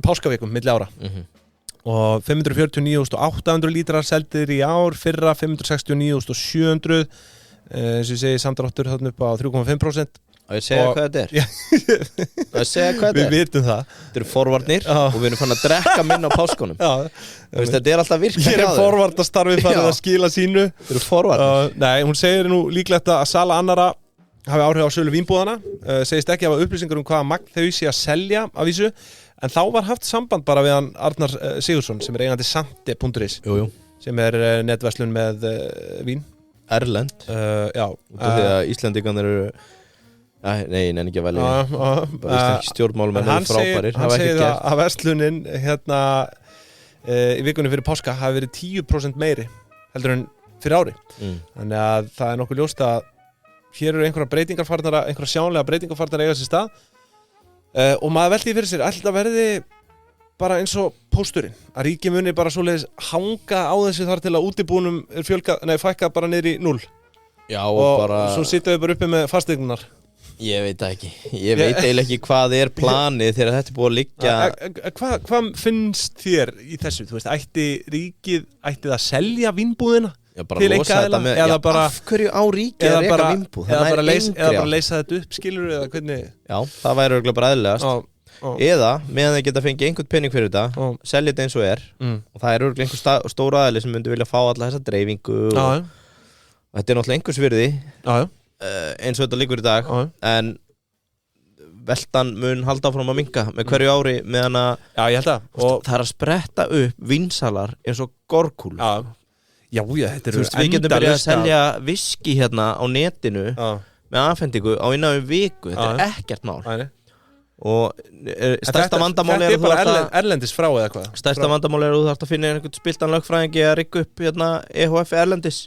páskavikum milli ára. Og 549.800 lítrar seldir í ár, fyrra 569.700, eins og ég segi samdráttur þarna upp á 3,5%. Og ég segja hvað þetta er. Við vitum það. Þetta eru forvarnir og við erum fann að drekka minna á páskunum. Þetta er alltaf virkað. Hér er forvartastarfið farið að skila sínu. Þetta eru forvarnir. Nei, hún segir nú líklegt að sala annara hafi áhrif á sölu vínbúðana. Segist ekki hafa upplýsingar hvaða magn þau sé að selja af vísu. En þá var haft samband bara við hann Arnar Sigurðsson sem er eigandi Sante.is sem er netverslun með vín. Erlend. Já. Því að Íslendingarnir eru nei, ég nenni ekki að velja bara íslenski stjórnmálamenn eru frábærir. Hann segir að verslunin hérna í vikunni fyrir páska hafi verið 10% meiri heldur en fyrir ári. Þannig að það er nokkuð ljóst að hér eru einhverja sjánlega breytingar farnar eiga sér stað og maður velti fyrir sér alltaf verði bara eins og pósturinn að ríki muni bara svoleiðis hanga á þessu þar til að útibúnum fækka bara niður í 0. Já, og bara svo sitja við bara uppi með fasteignar. Ég veit það ekki. Ég veit eiginlega ekki hvað er planið þegar þetta er búið að liggja. Hvað finnst þér í þessu? Þú veist, ætti það að selja vínbúðina? Já, bara losa þetta með, af hverju á ríkið að reka vínbúð? Eða bara leysa þetta upp, skilur eða hvernig? Já, það væri örugglega bara eðlilegast. Eða, meðan þeir geta fengið einhvern pening fyrir þetta, selja þetta eins og er. Og það er örugglega einhver stór aðili sem myndi vilja fá alla þessa dreifingu og þetta er náttúrulega einhvers virði. Eins og þetta liggur í dag en veltan mun halda áfram að minnka með hverju ári meðan að ég held að það er að spretta upp vinsalar eins og gorkúlur. Já, þetta eru við getum byrjað að selja viski hérna á netinu með afhendingu á innan viku. Þetta er ekkert mál. Og stærsta vandamál er að þú bara erlendis frá eða hvað? Stærsta vandamál er að þú þarft að finna einhvern spiltan lögfræðingi að rigga upp hérna EHF erlendis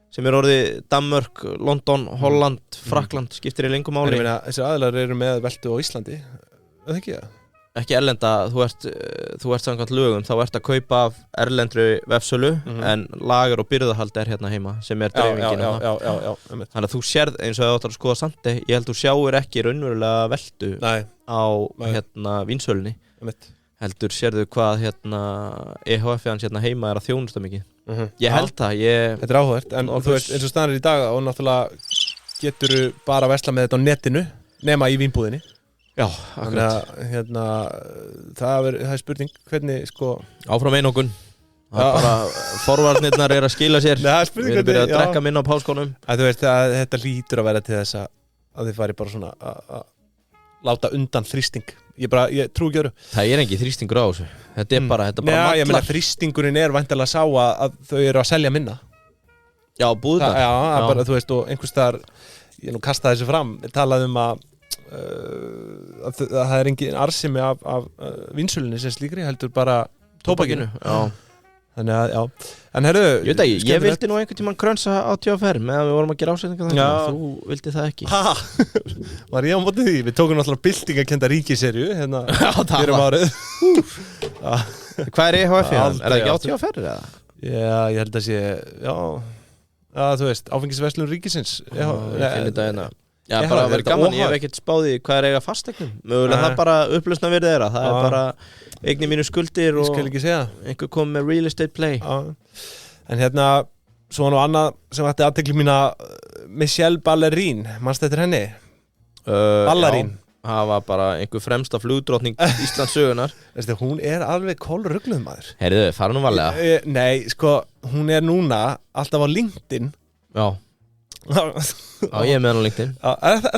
sem er orðið Danmörk, London, Holland, Frakkland, skiptir í lengu máli. Þessi aðilar eru með veltu á Íslandi, eða ekki það? Ekki erlenda, þú ert samkvæmt lögum, þá ert að kaupa af erlendri vefsölu en lager og byrðahald er hérna heima sem er dreifingin. Já. Þannig að þú sérð eins og það áttar að skoða Sante, ég held þú sjáir ekki raunverulega veltu á hérna vínsölunni. Heldur sérðu hvað hérna EHF-ans hérna heima er að þjónusta mikið. Ég held það. Þetta er áhugavert, en þú veist eins og staðan er í dag og náttúrulega getur bara að versla með þetta á netinu nema í vínbúðinni. Já, þannig að hérna, það er spurning hvernig sko áfram einokun. Bara forvarnirnar er að skila sér. Við erum byrjað að drekka minna á páskonum. Þú veist að þetta lítur að vera til þess að þið fari bara svona að láta undan þrýsting. Ég trú ekki öru. Það er ekki þrýstingur á þessu. Þetta er bara mallar. Ég meina þrýstingurinn er væntanlega sá að þau eru að selja minna. Já, búðnar. Já, bara þú veist og einhvers staðar ég nú kastaði þessu fram, talaði að það er engin arsimi af vinsölunni sem slíkri heldur bara tóbakinu. Já. Þannig að, já. En herru, ég vildi nú einhvern tímann krönsa á TFR með að við vorum að gera ásendingar þannig að þú vildi það ekki. Var ég á móti því? Við tókum náttúrulega byltingakennda ríkiserju hérna fyrir árið. Hvað er EHF? Er það ekki á TFR eða? Já, ég held að sé, já, þú veist, áfengisverslun ríkisins. Ég finn þetta hérna. Já, bara að vera gaman, ég hef ekkert spáði hvað eiga fasteignum, mögulega það bara upplausna verið þeirra, það bara eigni mínu skuldir og einhver kom með real estate play. En hérna, svo nú annað sem ætti athygli mína, Michelle Ballerín, manstu eftir henni? Ballerín. Það var bara einhver fremsta flugdrottning Íslands sögunar. Hún alveg kolrugluð maður. Heyrðu, fara nú varlega. Nei, sko, hún núna alltaf á LinkedIn. Já. Já, ég með hann á LinkedIn.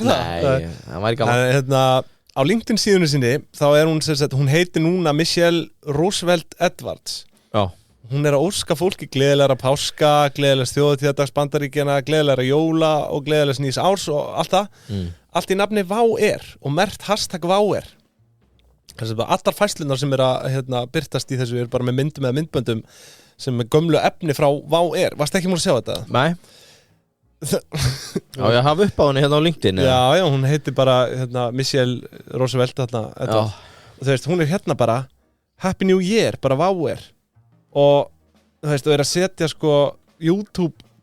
Nei, það væri gaman. Hérna, á LinkedIn síðunni sinni, þá hún hún heitir núna Michelle Roosevelt Edwards. Já. Hún að óska fólki gleðilegra páska, gleðilegs þjóðhátíðardags Bandaríkjanna, gleðilegra jóla og gleðilegs nýs árs og allt það. Allt í nafni WOW og merkt hashtag WOW. Þess að allar fæslunar sem að birtast í þessu bara með myndum eða myndböndum sem er gömlu efni frá WOW. Varstu ekki múin að sjá þetta? Nei. Já, ég hafa upp á henni hérna á LinkedIn. Já, hún heitir bara Michelle Roosevelt og þú veist, hún hérna bara Happy New Year, bara WOW. Og þú veist, að setja sko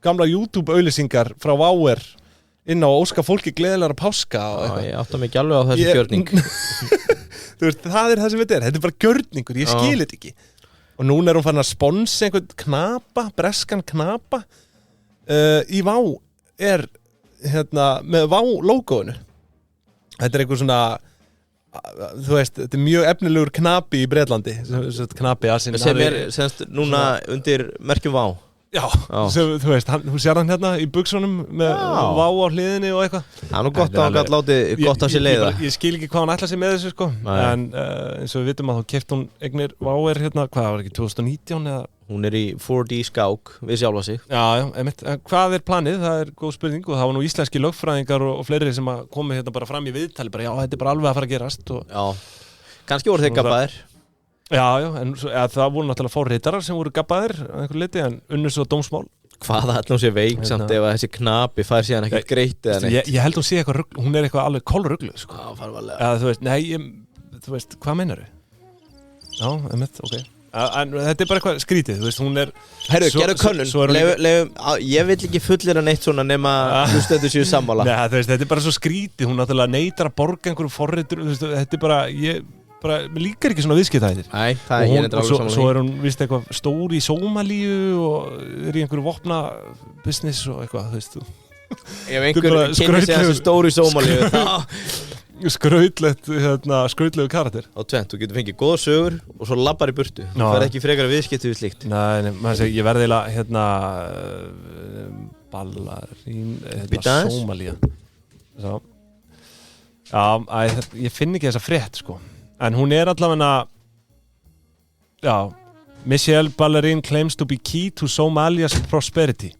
gamla YouTube-auðlýsingar frá WOW inn á óska fólki gleðilegra páska og eitthvað. Já, ég átta mig ekki alveg á þessu gjörning. Þú veist, það sem þetta þetta bara gjörningur, ég skil þetta ekki. Og núna hún farin að sponsa einhvern knapa, breskan knapa í WOW með WOW-lógóinu. Þetta einhver svona, þú veist, þetta mjög efnilegur knapi í Bretlandi, knapi Asin. Sem semst núna undir merkjum WOW. Já, þú veist, þú sér hann hérna í buxunum með WOW á hliðinni og eitthvað. Það nú gott að hann gæti látið gott að sér leiða. Ég skil ekki hvað hann ætla sér með þessu sko. En eins og við vitum að þá keypti hún eignir WOW hérna, hvað var ekki, 2019 eða? Hún í 4D skák við sjálfa sig. Já, einmitt. Hvað planið? Það góð spurning og það var nú íslenski lögfræðingar og fleiri sem að komu hérna bara fram í viðtali, bara já, þetta bara alveg að fara að gerast. Já, kannski voru þeir gabbaðir. Já, en það voru náttúrulega fórritarar sem voru gabbaðir að einhver liti, en unnur svo dómsmál. Hvað það nú sé veik samt ef að þessi knapi fær síðan ekkert greitt eða neitt. Ég held hún sé eitthvað rugl, hún eitthvað alveg kolrugluð sko. Já, farvalega. Þú veist, þú veist, hvað meinar þau? Já, einmitt, ok. En þetta bara eitthvað skrítið, þú veist, hún Herru, gerðu könnun, ég vil ekki fullir að neitt svona nema hlustendur séu sammála. Nei, þú veist, þetta bara svo skrítið, hún náttúrulega neitar að borga einhverjum forritur, þú veist, þetta bara, mér líkar ekki svona viðskiptæðir. Nei, það ég alveg saman. Svo hún vist eitthvað stór í Sómalíu og í einhverju vopna business og eitthvað, þú veist. Ef einhver kynni sig þessi stór í Sómalíu, skrautlegu karakter. Á tvent, þú getur fengið góða sögur og svo labbar í burtu. Þú fer ekki frekar viðskipti við slíkt. Nei, ég verði eiginlega Ballerín Sómalía. Já, ég finn ekki þessa frétt sko. En hún allavega Michelle Ballerín claims to be key to Somalia's prosperity.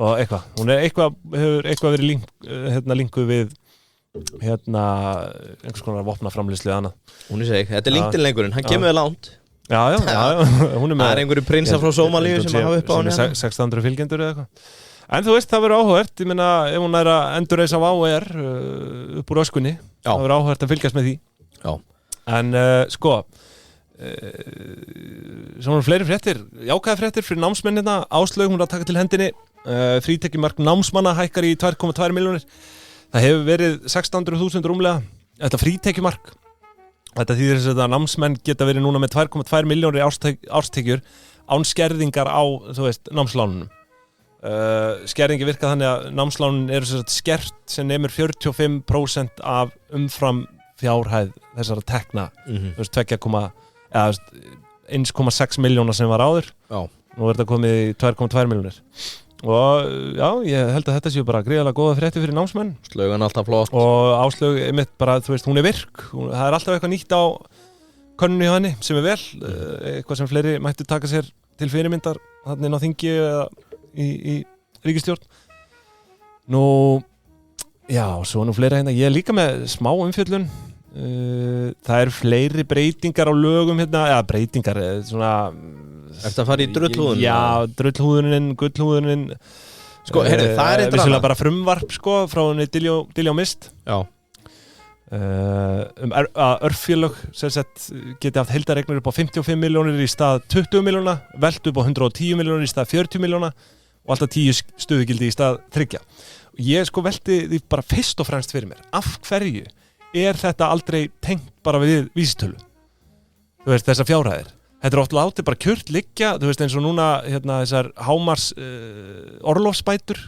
Og eitthvað, hún hefur eitthvað verið linkuð við einhvers konar vopnaframleiðslu eða annað. Hún seg, þetta LinkedIn lengurinn, hann kemur langt. Já, hún það einhverju prinsar frá Somalíu sem hafa upp á hann. 600 fylgjendur eða eitthvað. En þú veist, það verður áhugavert, ég meina, ef hún að endurreisa WOW upp úr öskunni, það verður áhugavert að fylgjast með því. Já. En sko, svona fleiri fréttir, jákvæðar fréttir fyrir námsmennina, Áslaug, hún að taka til hendinni, frítekjumark námsmanna hækkar í 2,2 milljónir. Það hefur verið 600.000 rúmlega, þetta frítekjumark. Þetta þýðir þess að námsmenn geta verið núna með 2,2 milljónir árstekjur án skerðingar á, þú veist, námslánunum. Skerðingi virka þannig að námslánin eru skert sem nemur 45% af umfram fjárhæð þessara tekna, þú veist, 1,6 milljóna sem var áður. Já. Nú þetta komið í 2,2 milljónir. Og já, ég held að þetta séu bara gríðarlega góða fréttir fyrir námsmenn. Slaugan alltaf flott. Og Áslaug einmitt bara, þú veist, hún virk. Það alltaf eitthvað nýtt á könnunni hjá henni sem vel. Eitthvað sem fleiri mættu taka sér til fyrirmyndar þarna inn á þingi eða í ríkisstjórn. Nú, já, svo nú fleira hérna. Ég líka með smá umfjöllun. Það fleiri breytingar á lögum hérna, eða breytingar, svona... Ertu að fara í drullhúðun? Já, drullhúðunin, gullhúðunin. Sko, heyrðu, það eitthvað vissulega bara frumvarp, sko, frá henni Diljá Mist. Já. Að örffélög, sem sagt, geti haft heildareignir upp á 55 milljónir í stað 20 milljóna, velt upp á 110 milljónir í stað 40 milljóna og alltaf 10 stöðugildi í stað 3. Ég sko velti því bara fyrst og fremst fyrir mér, af hverju þetta aldrei tengt bara við vísitölu? Þú veist, þessar fjárhæðir. Þetta oft látið bara kjört liggja, þú veist, eins og núna þessar hámars orlofsbætur.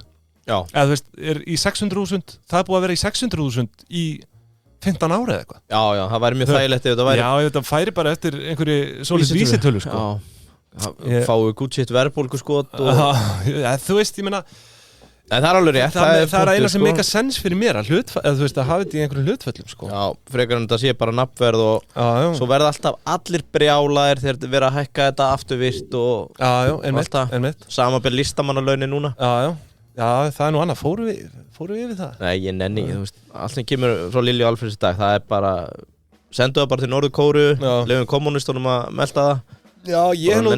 Já. Eða þú veist, í 600.000, það búið að vera í 600.000 í 15 ára eða eitthvað. Já, það væri mjög þægilegt ef þetta væri... Já, þetta færi bara eftir einhverju svolítið vísitölu, sko. Já, fáið gútsitt verðbólguskot og... Þú veist, ég meina... Það er alveg rétt. Það er eina sem meika sens fyrir mér að þú veist, að hafa þetta í einhverjum hlutföllum, sko. Já, frekar en þetta sé bara nafnverð og svo verða alltaf allir brjálaðir þegar þetta vera að hækka þetta afturvirkt og... Já, einmitt. Samanber listamannalaunin núna. Já, það er nú annað. Fóru við yfir það? Nei, ég nenni, þú veist, allt sem kemur frá Lilju Alfreðs í dag, það er bara... Sendu það bara til Norður-Kóru, lefum kommunistunum að melta það. Já, ég hef nú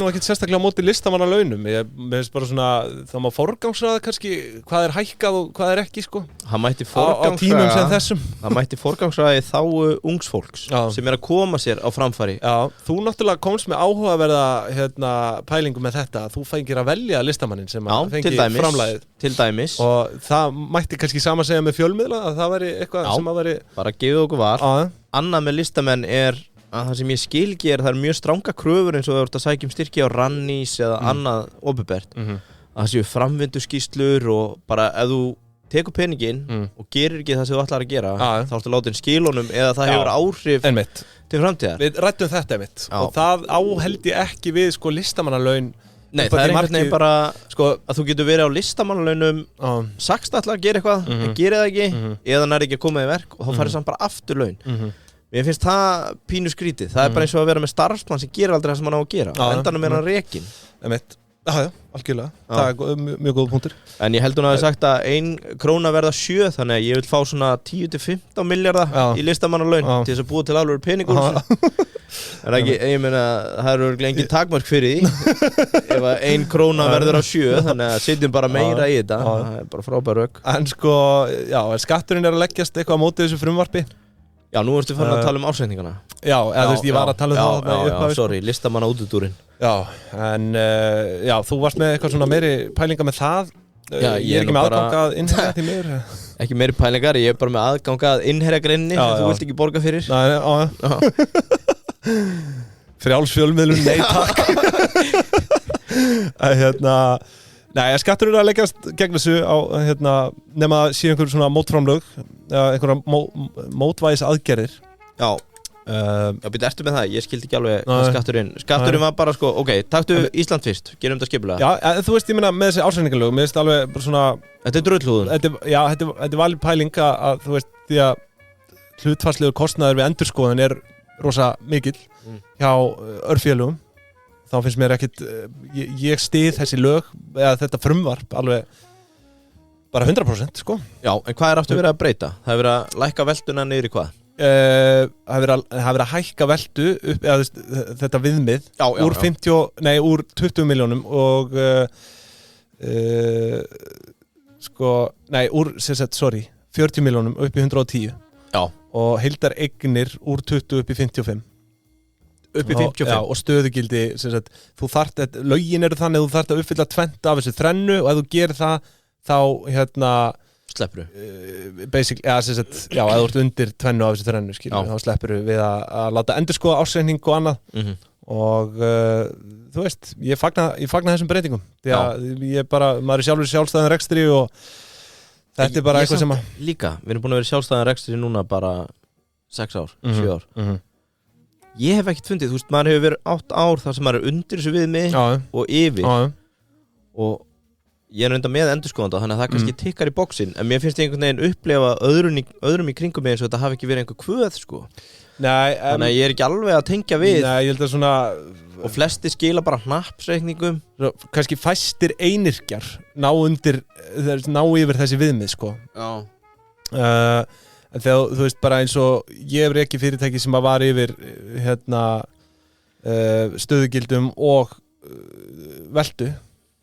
ekkert sérstaklega á móti listamannalaunum. Mér finnst bara svona, það má forgangsraða kannski hvað er hækkað og hvað er ekki, sko. Það mætti á tímum sem þessum. Það mætti forgangsraða í þágu ungsfólks sem að koma sér á framfæri. Já, þú náttúrulega komst með áhugaverða pælingu með þetta. Þú fengir að velja listamannin sem að fengi framlagið. Til dæmis. Og það mætti kannski sama segja með fjölmiðla að það væri eitthvað sem að væri... Bara gefið okkur var. Annað með listamenn að það sem ég skil ekki það mjög stranga kröfur eins og þú ert að sækja styrki á Rannís eða annað opinbert að það séu framvinduskýrslur og bara ef þú tekur peninginn og gerir ekki það sem þú ætlar að gera þá ertu látin skilunum eða það hefur áhrif til framtíðar. Við ræddum þetta einmitt og það áheld ég ekki við sko listamannalaun. Nei, það er einhvern veginn bara sko, að þú getur verið á listamannalaunum sagst ætlar að gera eitthvað en gerir það ekki eða nær ekki að koma í verk og þá farið samt bara aftur laun. Mér finnst það pínu skrítið. Það er bara eins og að vera með starfsmann sem gerir aldrei það sem hann á að gera. Endanum er hann rekinn. Já, algjörlega. Það er mjög góð punktur. En ég held hún hafi sagt að 1 króna verða 7, þannig að ég vil fá svona 10-15 milljarða í listamannalaun til þess að búa til alveg peningur. Það er ekki, ég meina, það eru engin takmark fyrir því. Ef að 1 króna verður á 7, þannig að setjum bara meira í þetta. Það er bara frábær rök. En sko, já, skatturinn að leggjast eitthvað á móti þessu frumvarpi. Já, nú ertu farin að tala um Já, eða þú veist, ég var að tala um það Já, sorry, listamanna útúrdúrin Já, en já, þú varst með eitthvað svona meiri pælingar með það Já, ég er ekki með aðgang að innherja til mér Ekki meiri pælingar, ég er bara með aðgang að innherja greinni sem þú vilt ekki borga fyrir Frjálsfjölmiðlun, nei takk Nei, skatturinn að leggjast gegn þessu á, nema að sé einhver svona mótframlög einhverja mótvæðis aðgerðir Já, býttu eftir með það, ég skildi ekki alveg hvað skatturinn var bara sko, ok, taktu Ísland fyrst, gerum þetta skipulega Já, þú veist, ég meina með þessi ársreiningalög, mér finnst alveg bara svona Þetta er drullhúðun Já, þetta er valið pæling að þú veist, því að hlutfallslegur kostnaður við endurskoðun er rosa mikill hjá örfélögum þá finnst mér ekkit ég styð þessi lög eða þetta frumvarp alveg bara 100% sko. Já, en hvað er aftur verið að breyta? Það er verið að lækka veltuna niður í hvað? Það er verið að hækka veltu upp eða þetta viðmið úr 20 milljónum og úr 40 milljónum upp í 110 Já. Og heildar eignir úr 20 upp í 55 upp í 55 og stöðugildi þú þarft, lögin eru þannig að þú þarft að uppfylla 20 af þessu þrennu og ef þú gerir það þá sleppur basic, ef þú ert undir 20 af þessu þrennu þá sleppur við að láta endurskoða ársreikning og annað og þú veist, ég fagna þessum breytingum því að maður er sjálfur sjálfstæðan rekstri og þetta er bara eitthvað sem að líka, við erum búin að vera sjálfstæðan rekstri núna bara 6 ár, 7 ár Ég hef ekkert fundið, þú veist, maður hefur verið 8 ár þar sem maður er undir þessu viðmið og yfir og ég er enda með endurskoðanda þannig að það kannski tikkar í boxin en mér finnst einhvern veginn upplefa öðrum í kringum mig eins og þetta hafi ekki verið einhver kvöð sko. Nei, þannig að ég er ekki alveg að tengja við Nei, ég held að svona og flesti skila bara hnappsreikningum kannski fæstir einyrkjar ná yfir þessi viðmið sko. Já En þegar þú veist bara eins og ég hef ekki fyrirtæki sem að var yfir stöðugildum og veltu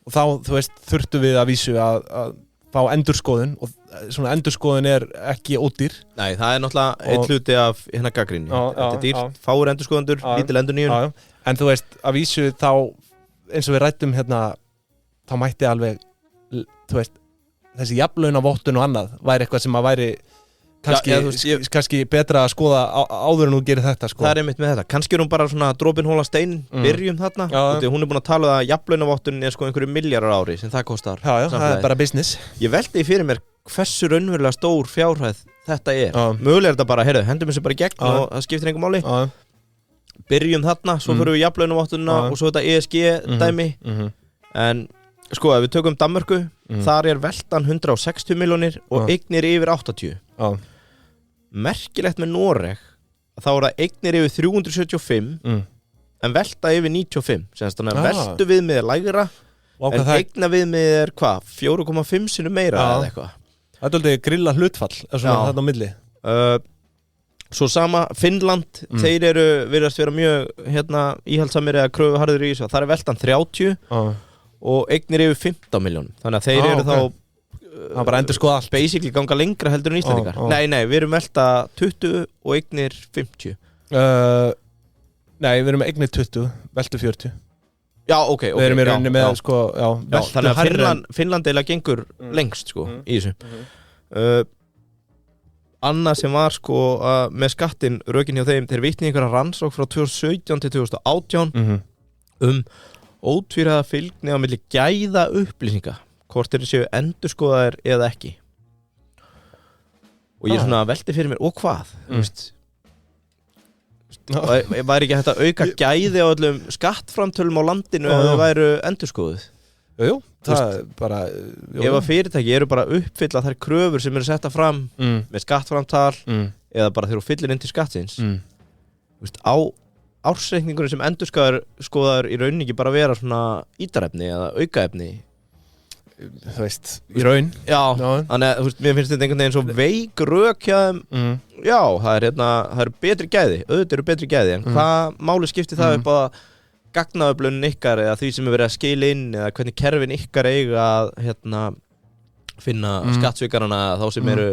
og þá þú veist þurftu við að vísu að fá endurskoðun og svona endurskoðun er ekki ódýr Nei, það er náttúrulega einn hluti af hérna gagnrýni Þetta er dýrt, fáir endurskoðundur, lítil endurnýjun En þú veist að vísu þá eins og við ræddum hérna þá mætti alveg þú veist þessi jafnlaunavottun og annað væri eitthvað sem að væri kannski betra að skoða áður en þú gerir þetta sko. Það einmitt með þetta, kannski hún bara svona dropin hóla stein, byrjum þarna hún búin að tala að jafnlaunavottun sko einhverju milljarðar ári sem það kostar það er bara business. Ég velti fyrir mér hversu raunverulega stór fjárhæð þetta mögulega þetta bara, hendum þessu bara í gegn og það skiptir engum máli byrjum þarna, svo fyrir við jafnlaunavottunina og svo þetta ESG dæmi en sko, ef við tökum Danmörku þar veltan 160 milljónir og eignir yfir 80 merkilegt með Noreg þá það eignir yfir 375 en velta yfir 95 þannig að veltu viðmið lægra en eigna viðmið hvað 4,5 sinni meira eða eitthvað. Það aldrei grilla hlutfall þarna á milli. Svo sama Finnland þeir virðast vera mjög íhaldsamir eða kröfuharðir í þessu þar veltan 30 og eignir yfir 15 miljónum þannig að þeir þá það bara endur skoða allt basically ganga lengra heldur en Íslendingar nei, við erum velta 20 og eignir 50 nei, við erum eignir 20 veltu 40 já, ok við erum í rauninni með sko, þannig að Finnland eiginlega gengur lengst sko, í þessu annað sem var sko með skattin rökin hjá þeim, þeir vitni einhverja rannsók frá 2017 til 2018 ótvíræða fylgni á milli gæða upplýsinga hvort þeir séu endurskoðaðir eða ekki og ég svona velti fyrir mér og hvað væri ekki hægt að auka gæði á öllum skattframtölum á landinu ef þau væru endurskoðuð jú, það bara ef að fyrirtæki eru bara að uppfylla þær kröfur sem eru setta fram með skattframtal eða bara þegar þú fyllir inn til skattsins á ársreikningunum sem endurskoðaður í rauninni ekki bara vera svona ítarefni eða aukaefni þú veist, í raun þannig að mér finnst þetta einhvern veginn svo veik rök hjá þeim já, það er betri gæði auðvitað eru betri gæði en hvað máli skiptir það upp að gagnaöflunin ykkar eða því sem er verið að skila inn eða hvernig kerfin ykkar eiga að finna skattsvikarana þá sem eru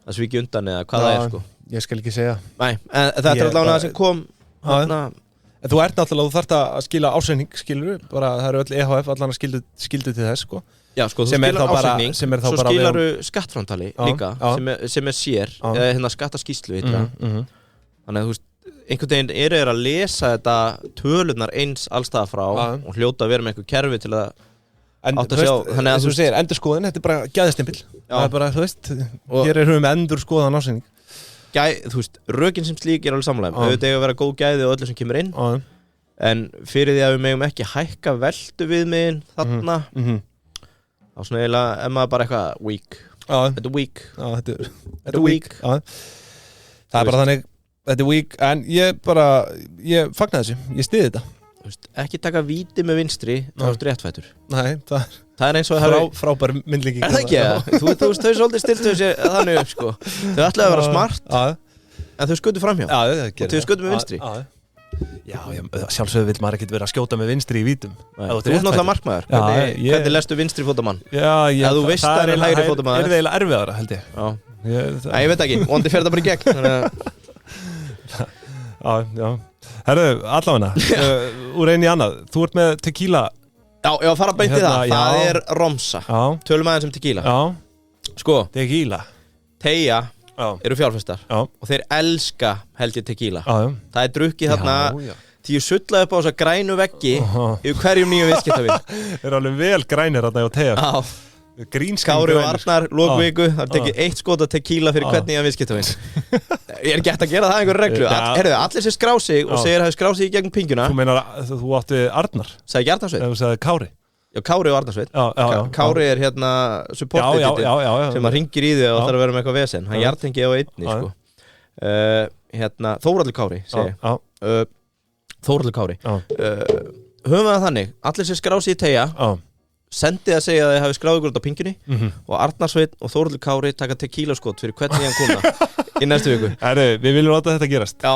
að svíkja undan eða hvað það sko. Ég skal ekki segja en þetta er allavega það sem kom En þú ert náttúrulega, þú þarft að skila ársreikning, skilur bara, það eru öll EHF allan að skildu til þess, sko. Já, sko, þú skilar ársreikning, svo skilaru skattframtali líka, sem er sér, eða skattaskýrslu, þannig að þú veist, einhvern veginn eru að lesa þetta tölurnar eins allstað frá og hljóta að vera með einhver kerfi til að átt að sjá, þannig að þú segir, endurskoðun, þetta er bara gæðastimpil, það er bara, þú veist, hér erum við með endurskoðan ársreikning. Þú veist, rökin sem slík er alveg samlega auðvitað eiga að vera góð gæði og öllu sem kemur inn en fyrir því að við megum ekki hækka veltu viðmiðin þarna þá svona eiginlega er maður bara eitthvað weak þetta er weak þetta er weak það er bara þannig, þetta er weak en ég fagna þessu, ég stiði þetta ekki taka víti með vinstri þá ertu réttfættur nei, það er eins og frábær myndlíking er það ekki? Þú veist, þau svolítið stiltu þessi þannig upp sko þau ætlaði að vera smart en þau skutu framhjá og þau skutu með vinstri já, sjálfsögðu vill maður ekkert vera að skjóta með vinstri í vítum þú ert náttúrulega markmaður hvernig lestu vinstri fótamann? að þú veist það er hægri fótamaður er eiginlega erfiðara held ég ég veit ekki, vondi fer það bara í gegn já herru, allavega úr einu í annað, þú ert með tequila já, fara beint í það er romsa tölum aðeins um tequila sko, tequila Teia eru fjárfestar og þeir elska held ég tequila það er drukkið þarna því ég sullaði upp á þessa grænu veggi yfir hverjum nýjum viðskiptavinn þeir eru alveg vel grænir þarna á Teia Kári og Arnar, lókvíku það er tekið eitt skot að tequila fyrir hvernig ég viðskiptavinn ég er gett að gera það einhverju reglu allir sem skrá sig og segir að það skrá sig í gegnum pinguna þú meinar að þú átti Arnar sagði ekki Arnarsveit? þú sagði Kári já, Kári og Arnarsveit Kári er hérna support sem að ringir í þig og þarf að vera með eitthvað vesen hann hjartengi á einni sko. hérna, Þóraldur Kári Þóraldur Kári höfum við það þannig allir sem skrá sig í Teia sendið að segja að þið hafi skráð ykkur út á pingjunni og Arnarsveit og Þóraldur Kári taka tequila skot fyrir hvernig hann koma í næstu viku við viljum láta þetta gerast já,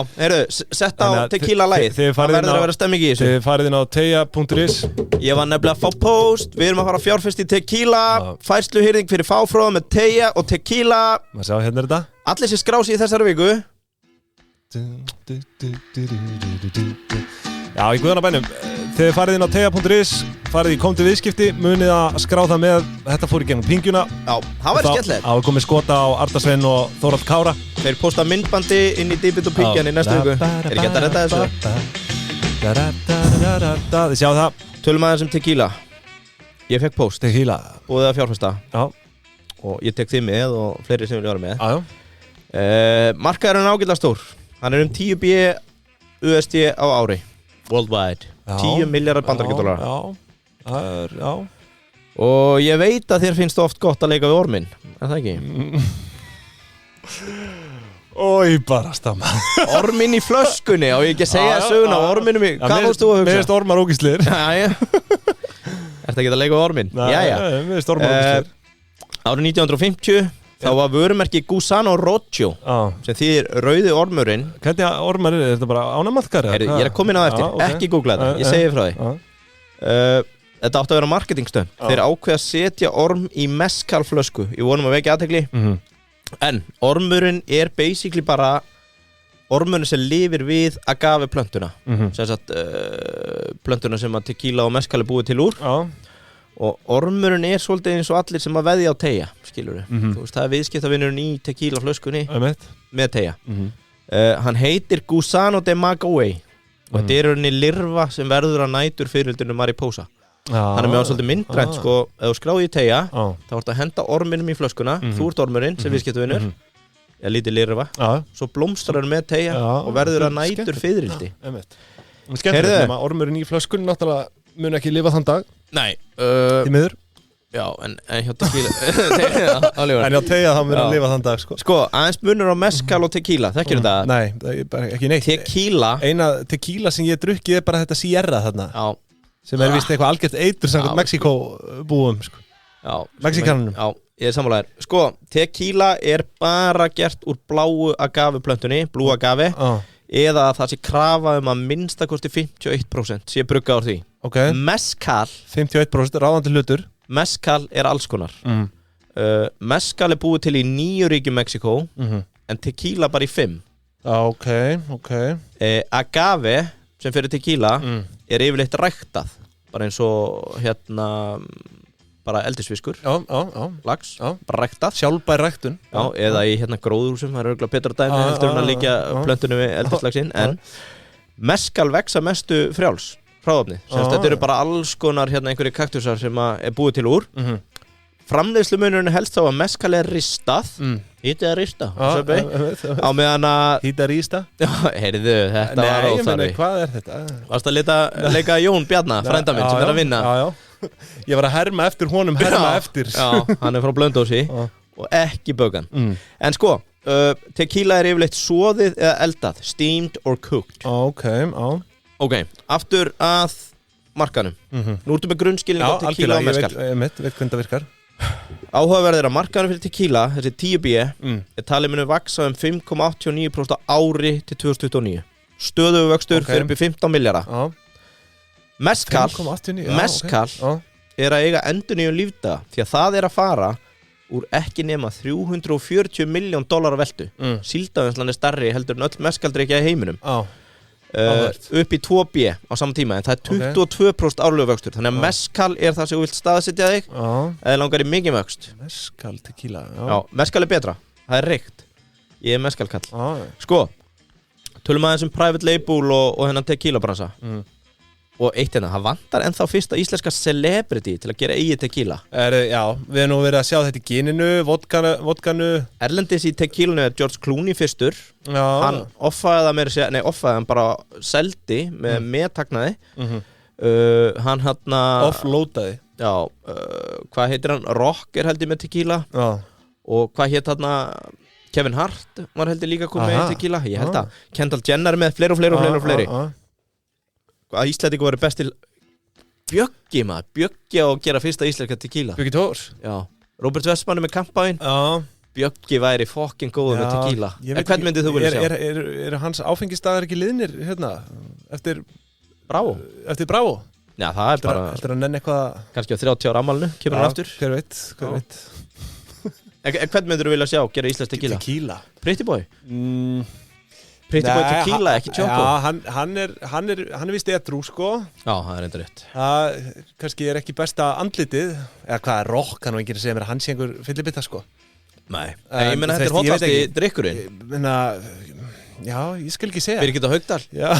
sett á tequila lagið það verður að vera stemming í þessu þið farið inn á teia.is ég var nefnilega að fá post við erum að fara að fjárfesta í tequila færsluhyrðing fyrir fáfróða með Teia og tequila maður sjá, hérna er þetta allir sem skrá sig í þessari viku Já, í guðana bænum. Þegar farið inn á teia.is, farið í komdu viðskipti, munið að skrá það með, þetta fór í gegnum pingjuna. Já, það var skemmtilegt. Það var komið skota á Arnar Sveinn og Þórhall Kára. Þeir posta myndbandi inn í Dýbit og Pingjan í næstu viku. Ekki að redda þessu. Þið sjáu það. Tölum aðeins tequila. Ég fekk post. Tequila. Búið að fjárfesta. Já. Og ég tek þið með og fleiri sem vilja vera með. Já. Markaðurinn ágætlega stór. Hann 10 B USD á ári. Worldwide. 10 miljardar bandaríkjadollara. Já. Og ég veit að þér finnst oft gott að leika við orminn. Er það ekki? Ói, bara stamma. Orminn í flöskunni. Og ég ekki að segja söguna á orminnum í. Hvað fórst þú að hugsa? Mér finnst ormar ógíslir. Jæja. Ertu ekki að leika við orminn? Jæja. Mér finnst ormar ógíslir. Árið 1950 þá var vörumerki Gusano Rojo sem þýðir rauði ormurinn. Hvernig ormar er þetta bara ánamaðkar? Ég að koma inn á eftir, ekki googla þetta, ég segi frá því. Þetta átti að vera marketingstönd. Þeir ákveða að setja orm í mezcalflösku. Ég vonum að vekja athygli. En ormurinn er basically bara ormurinn sem lifir við agave plöntuna. Sem sagt plöntuna sem að tequila og mezcal er búið til úr. Og ormurinn er svolítið eins og allir sem að veðja á teia, skilur þú veist, það er viðskiptavinurinn í tequila flöskunni með teia. Hann heitir Gusano de Maguey og þetta er henni lirfa sem verður að nætur fyririldinu Mariposa. Hann með hann svolítið myndrænt, sko, ef þú skráði í teia, þá ertu að henda orminum í flöskuna, þú ert ormurinn sem viðskiptavinur, lítið lirfa, svo blómstrar hann með teia og verður að nætur fyririldi. Skemmtilegt, ormurinn í flöskunni náttúrulega mun ekki lifa þann dag. Nei, Því miður. Já, en hjá tequila En hjá teia þá mun að lifa þann dag, sko. Sko, aðeins munur á mezcal og tequila, þekkir þetta? Nei, bara ekki neitt. Tequila Eina tequila sem ég drukkið bara þetta Sierra þarna. Já. Sem vist eitthvað algjört eitur samkvæmt Mexíkó búum, sko. Já. Mexikanunum. Já, ég sammálaður. Sko, tequila bara gert úr bláu agave plöntunni, blue agave. Eða að það sé krafa að minnstakosti 51% sé brugga úr því. Mezcal 51% ráðandi hlutur. Mezcal alls konar. Mezcal búið til í 9 ríkjum Mexíkó en tequila bara í 5. Ok. Agave sem fyrir tequila yfirleitt ræktað bara eins og bara eldisfiskur, lax, bara ræktað, sjálfbær ræktun, eða í gróðhúsum, það örugglega betra dæmi heldur en að líka plöntunum við eldislaxinn, en mezcal vex að mestu frjáls, hráefni, þetta eru bara alls konar einhverjir kaktusar sem er búið til úr. Framleiðslumunurinn helst þá að mezcal ristað, hítið að rista, á meðan að hítið að rista? Já, heyrðu, þetta var óþarfi. Nei, hvað er þetta? Varst að leika Jón Bjarna, frænda minn, sem að vinna. Já. Ég var að herma eftir honum, eftir. Já, hann frá Blöndósi og ekki bögan. En sko, tequila yfirleitt soðið eða eldað, steamed or cooked. Ok, aftur að markanum. Nú ertu með grunnskilning á tequila og mezcal. Já, algjörlega, ég veit hvernig það virkar. Áhugaverðir að markanum fyrir tequila, þessi 10 B, talið munu vaksa 5,89% á ári til 2029. Stöðugu vöxtur fyrir upp í 15 miljardar. Mezcal að eiga endurnýjun lífdaga því að það að fara úr ekki nema $340 million veltu. Síldavinnslan stærri heldur en öll mezcaldrykkja í heiminum. Upp í 2 B á saman tíma, en það 22% árlegu vöxtur. Þannig að mezcal það sem þú vilt staðsetja þig eða langar í mikið vöxt. Mezcal, tequila. Já, mezcal betra, það reykt. Ég mezcalkall. Sko, tölum aðeins private label og hennan tequila bransa. Og eitt það vantar ennþá fyrsta íslenska celebrity til að gera eigið tequila. Já, við erum nú verið að sjá þetta í gininu, vodkanu. Erlendis í tequilanu George Clooney fyrstur. Hann offaði hann bara seldi með meðtaknaði. Hann offloadaði. Já, hvað heitir hann? Rock held ég með tequila. Og hvað heit Kevin Hart var held ég líka komið með tequila. Ég held að Kendall Jenner með fleiri. Að Íslendingu voru bestil Bjöggi á að gera fyrsta íslenska tequila. Bjöggi Tórs. Já, Robert Westman með kampáin. Bjöggi væri fucking góður með tequila. En hvern myndið þú vilja sjá? Er hans áfengistagar ekki liðnir eftir Bravo? Eftir Bravo? Já, það bara heldur að nenni eitthvað kannski á 30 ára afmælinu, kemur hann aftur. Hver veit. En hvern myndir þú vilja sjá gera íslensk tequila? Tequila? Pretty Boy? Pretty Boy Tequila, ekki Choco. Já, hann er vist edrú, sko. Já, það er enda rétt. Það kannski er ekki besta andlitið, eða hvað er rock, hann og enginn að segja mér að hann sé einhver fyllibitta, sko. Nei, ég menna þetta er hotlasti drykkurinn. Já, ég skal ekki segja. Birgitta Haugdal. Já.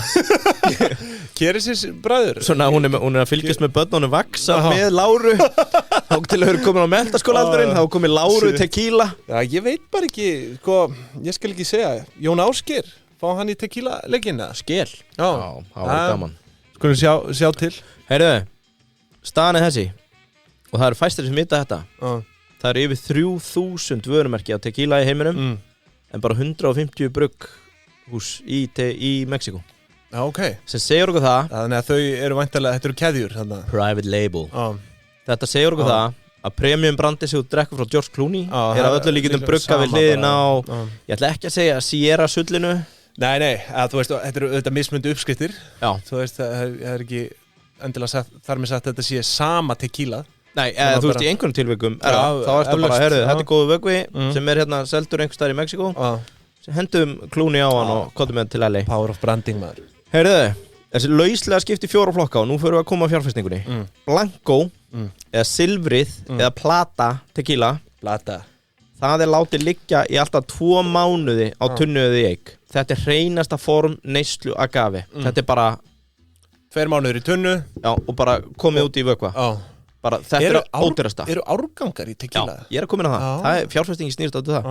Keresis bræður. Svona hún er að fylgjast með börnunum vaksa með Láru. Þá til að höfðu komin á menntaskólaaldurinn, þá komið Láru Tequila. Já, ég veit bara ekki, sko, ég skal ekki segja. Jón Ásgeir, fá hann í Tequila leggina. Skel. Já, það var gaman. Skulum sjá til. Heyrðu, staðan er þessi. Og það eru fæstir sem vita þetta. Það eru yfir 3000 vörumerki á Tequila í heiminum. En bara 150 brugghús í Mexíkó. Já, ok. Sem segir okkur það. Þannig að þau eru væntanlega, þetta eru keðjur þarna. Private label. Þetta segir okkur það að premium brandi sem þú drekkur frá George Clooney er að öllu líkindum brugga við hliðina á, ég ætla ekki að segja Sierra sullinu. Nei, þú veist, þetta eru auðvitað mismunandi uppskriftir. Já. Þú veist, það er ekki endilega þar með sagt að þetta sé sama tequila. Nei, þú veist, í einhvern tilvikum þá ertu bara, heyrðu, þetta er góðu vöggvi sem er hérna seldur einhvers staðar í Mexíkó. Hendum Clooney á hann og komum með til LA. Power of branding, maður. Heyrðu, þessi lauslega skipti 4 flokka og nú förum við að koma á fjárfestingunni. Blanco, eða silfrið, eða plata tequila. Plata. Það er látið liggja í alltaf 2 mánuði á tunnu eða í eik. Þetta er hreinasta form neyslu agave. Þetta er bara 2 mánuður í tunnu. Já, og bara komið út í vökva. Bara, þetta er ódýrasta. Eru árgangar í tequila? Já, ég er að koma inn á það. Það er fjárfestingi snýrst á það.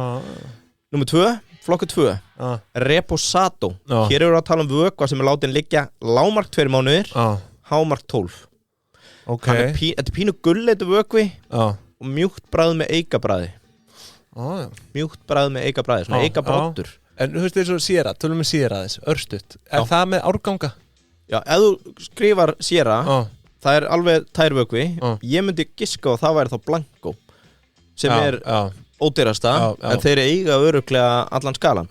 Númer 2, flokkur 2, Reposado. Hér eru að tala um vökva sem er látið liggja lágmark 2 mánuðir, hámark 12. Okay. Þetta er pínu gulleitu vökvi og mjúkt bragð með eikabræði. Mjúkt bragð með eikabræði, svona eikabróttur. En þú veist þessu Sierra, tölum við Sierra þess, örstutt. Er það með árganga? Já, ef þú skrifar Sierra, það er alveg tærvökvi. Ég myndi giska og það væri þá Blanco, sem er ódýrasta, en þeir eiga örugglega allan skalan.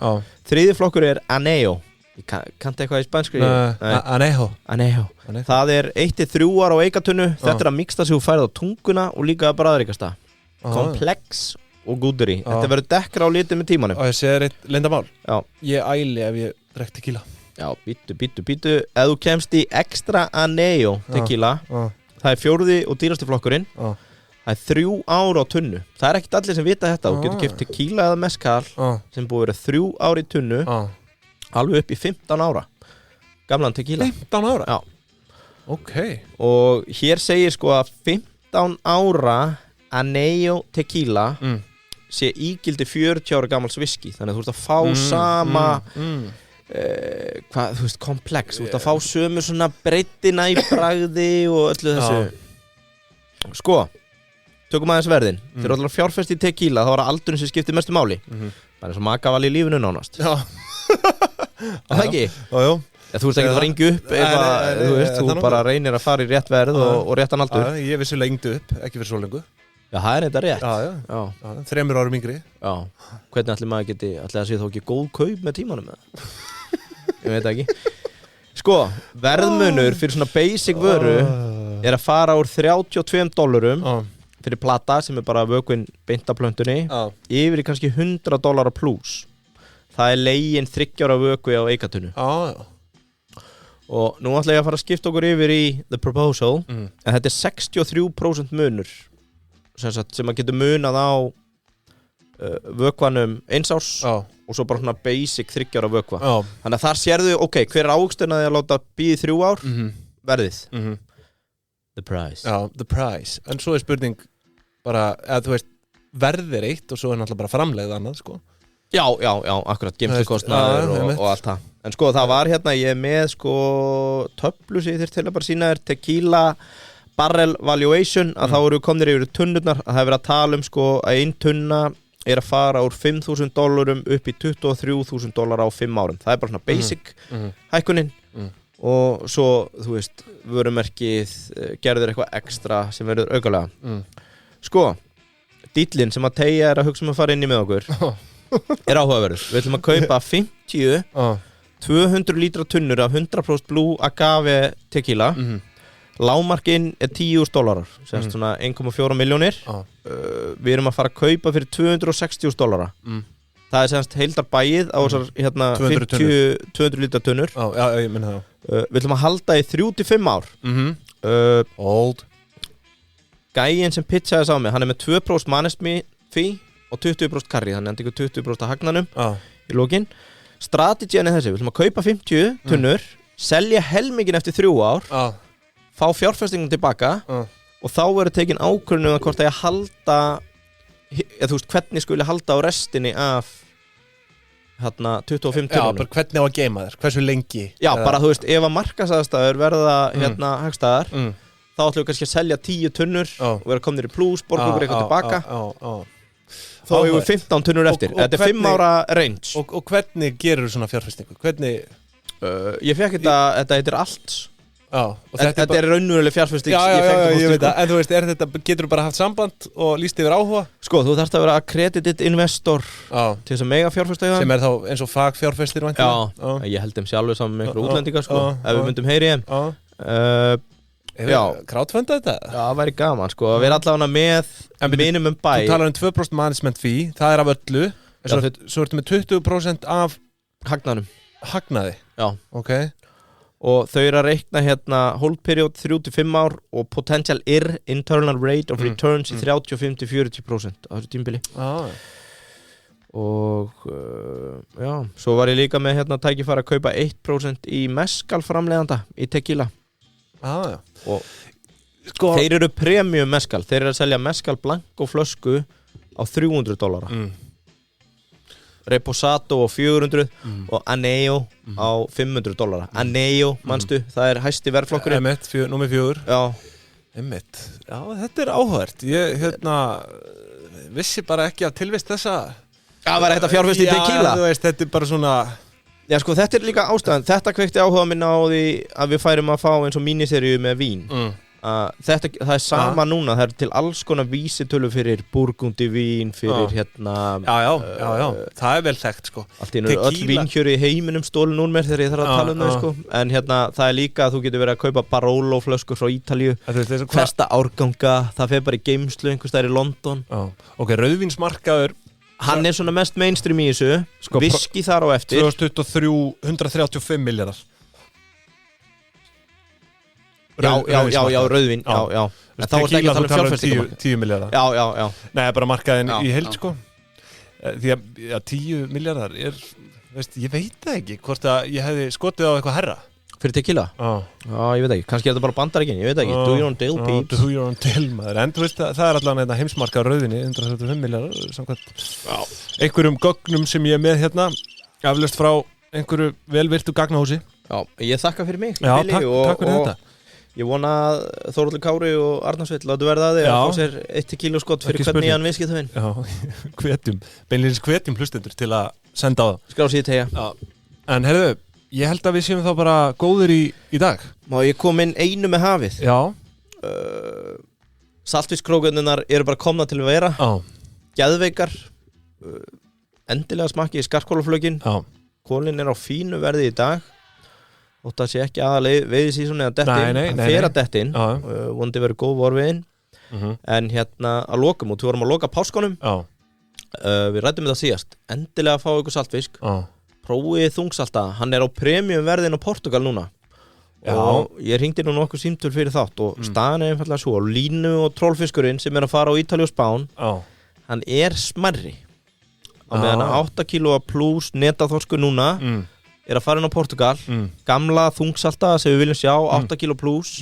Þriði flokkur er Anejo. Ég kannti eitthvað í spænskri. Anejo. Það er 1-3 ára á eikatunnu. Þetta er að mixta sig og færða á tunguna og líka að bræðríkasta. Komplex og gúduri. Þetta verður dekkra á litið með tímanum. Og ég segir eitt leyndamál. Ég æli ef ég drekk tequila. Já, bítu. Ef þú kemst í extra Anejo tequila, það er 4. og dýrasti flokkurinn. Það er 3 ár á tunnu. Það er ekkert allir sem vita þetta. Þú getur keypt tequila eða mezcal sem búið verið 3 ár í tunnu, alveg upp í 15 ára. Gamlan tequila. 15 ára? Já. Ok. Og hér segir sko að 15 ára Anejo tequila sé ígildi 40 ára gamals whisky. Þannig að þú ert að fá sama þú veist, komplex. Þú ert að fá sömu svona breytina í bragði og öllu þessu. Sko, tökum aðeins verðin. Þeir eru allar fjárfest í tequila, þá var það aldurinn sem skiptir mestu máli. Það er svo makaval í lífinu nánast. Já. Það ekki? Jú. Þú veist ekki að ringa upp eitthvað, þú veist, þú bara reynir að fara í rétt verð og réttan aldur. Ég vissulega ringdu upp, ekki fyrir svo lengu. Já, það er þetta rétt. Já. 3 árum yngri. Já. Hvernig ætli maður geti, ætli það sé þó ekki góð kaup með tímanum með það? Ég veit ekki. Sko, verðmunur fyrir svona basic vöru er að fara úr $32 fyrir plata sem er bara vökvinn beint af plöntunni yfir í kannski $100 plus. Það er legin 3 ára vökvi á eikatunnu. Og nú ætla ég að fara að skipta okkur yfir í The Proposal, en þetta er 63% munur sem að getur munað á vökvanum 1 árs og svo bara svona basic 3 ára vökva. Þannig að þar sérðu, ok, hver er ávöxtun að láta býði 3 ár? Verðið. The price. Já, the price. En svo er spurning bara, eða þú veist, verðir eitt og svo er náttúrulega bara framleiðið annað, sko. Já, akkurat, geymslukostnaður og allt það. En sko, það var hérna, ég er með sko töflu sem ég þurft til að bara sína þér, tequila barrel valuation, að þá eru komnir yfir tunnurnar, að það er verið að tala um sko að 1 tunna er að fara úr $5,000 upp í $23,000 á 5 árum. Það er bara svona basic hækkunin og svo, þú veist, vörumerkið gerður eitthvað ekstra sem verður aukalega. Sko, dýllinn sem að Teija er að hugsa að fara inn í með okkur er áhugaverður. Við ætlum að kaupa 50 200 lítra tunnur af 100% blue agave tequila. Lágmarkinn er $10,000, sem svona 1,4 milljónir. Við erum að fara að kaupa fyrir $260,000. það semst heildarbæið á þessar hérna 200 litra tunnur. Já, ég minna það. Við ætlum að halda í 3-5 ár. Old. Gæinn sem pitchaði sá mig, hann með 2% management fee og 20% carry, þannig hann tekur 20% af hagnanum í lokin. Strategían þessi, við ætlum að kaupa 50 tunnur, selja helmingin eftir 3 ár, fá fjárfestingum tilbaka og þá verður tekin ákvörðun hvort að ég halda, þú veist, hvernig skuli halda á restinni af hérna 25 tunnunum. Já, bara hvernig á að geima þér, hversu lengi. Já, bara þú veist, ef að markaðsaðstæður verða hérna hagstæðar, þá ætlum við kannski að selja 10 tunnur og vera komnir í plus, borga okkur eitthvað tilbaka. Þá hefur við 15 tunnur eftir. Þetta er 5 ára range. Og hvernig gerur þú svona fjárfestingu? Hvernig? Ég fekk þetta heitir allt. Þetta er raunveruleg fjárfesting. Já, ég veit það. En þú veist, getur þú bara haft samband og lýst yfir áhuga? Sko, þú þarft að vera accredited investor til þess að mega fjárfesta í það. Sem er þá eins og fagfjárfestir væntanlega? Já, ég held þeim sjálfur saman með einhverja útlendingar, sko, ef við myndum heyri þeim. Já, crowdfunda þetta? Já, það væri gaman, sko, að vera allavega með minimum buy. Þú talar 2% management fee, það af öllu. Svo ertu með 20% af hagnaði? Já. Ok. Og þau að reikna hérna hold period 3-5 ár og potential internal rate of returns í 35-40% á þessu tímabili. Og já, svo var ég líka með hérna tækifæri að kaupa 1% í mezcal framleiðanda í tequila. Já. Og sko, þeir eru premium mezcal, þeir eru að selja mezcal blanco flösku á $300. Reposado á 400 og Aneo á $500. Aneo, manstu, það er hæsti verðflokkurinn. Emmett, númer 4. Já. Emmett. Já, þetta er áhugavert. Ég vissi bara ekki að tilvist þessa. Já, var þetta fjárfest í tequila? Já, þú veist, þetta er bara svona. Já, sko, þetta er líka ástæðan. Þetta kveikti áhuga minn á því að við færum að fá eins og míniseríu með vín. Það er sama núna, það er til alls konar vísitölu fyrir burgundi vín, fyrir hérna Já, það er vel þekkt, sko. Allt í einu öll vínhjöru í heiminum stólin úr mér þegar ég þarf að tala um það, sko. En hérna, það er líka að þú getur verið að kaupa Barolo flöskur frá Ítalíu, festa árganga, það fer bara í geymslu einhvers staðar í London. Ok, rauðvínsmarkaður, hann er svona mest mainstream í þessu, sko, viski þar á eftir. 2023, 135 miljardar. Já, rauðvín, já. En þá er það ekki að tala um fjárfestingum. 10 miljardar. Já. Nei, bara markaðin í heild, sko. Því að 10 miljardar er, veist, ég veit það ekki, hvort að ég hefði skotið á eitthvað herra. Fyrir tequila? Já, ég veit ekki. Kannski er þetta bara Bandaríkin, ég veit ekki. Do your own deal, peeps. Do your own deal, maður. En þú veist, það er allavega heimsmarkað rauðvinni, 135 miljardar, samkvæmt. Einhverjum gögnum sem ég er með hérna, aflöst frá einhverju velvirtu gagnahúsi. Já, ég þakka fyrir mig. Já, takk fyrir þetta. Ég vona að Þórhallur Kári og Arnar Sveinn látu verða að þig að fá sér 1 kíló skott fyrir hvernig hann viðskiptaðinn. Já, beinlýnis hvetjum hlustendur til að senda á það. Skrá síðu tegja. En heyrðu, ég held að við séum þá bara góðir í dag. Má ég kom inn einu með hafið? Já. Saltfiskrókunnar eru bara komna til að vera. Geðveikar. Endilega smakkið í skarkólaflökin. Kólinn er á fínu verði í dag. Og það sé ekki aðalega veiðisísoni að dettin, hann fer að dettin, vondi verið góð vorviðinn, en hérna að lokum, og við vorum að loka páskunum, við ræddum þetta síðast, endilega að fá ykkur saltfisk, prófið þungsalta, hann er á premium verðin á Portugal núna, og ég hringdi nú nokkuð símtöl fyrir þátt, og staðan er einfallega svo, línu og trollfiskurinn sem er að fara á Ítalíu og Spán, hann er smærri, á meðan 8 kílóa plus netaþorsku núna, er að fara inn á Portugal, gamla þungsalta sem við viljum sjá, 8 kíló plus.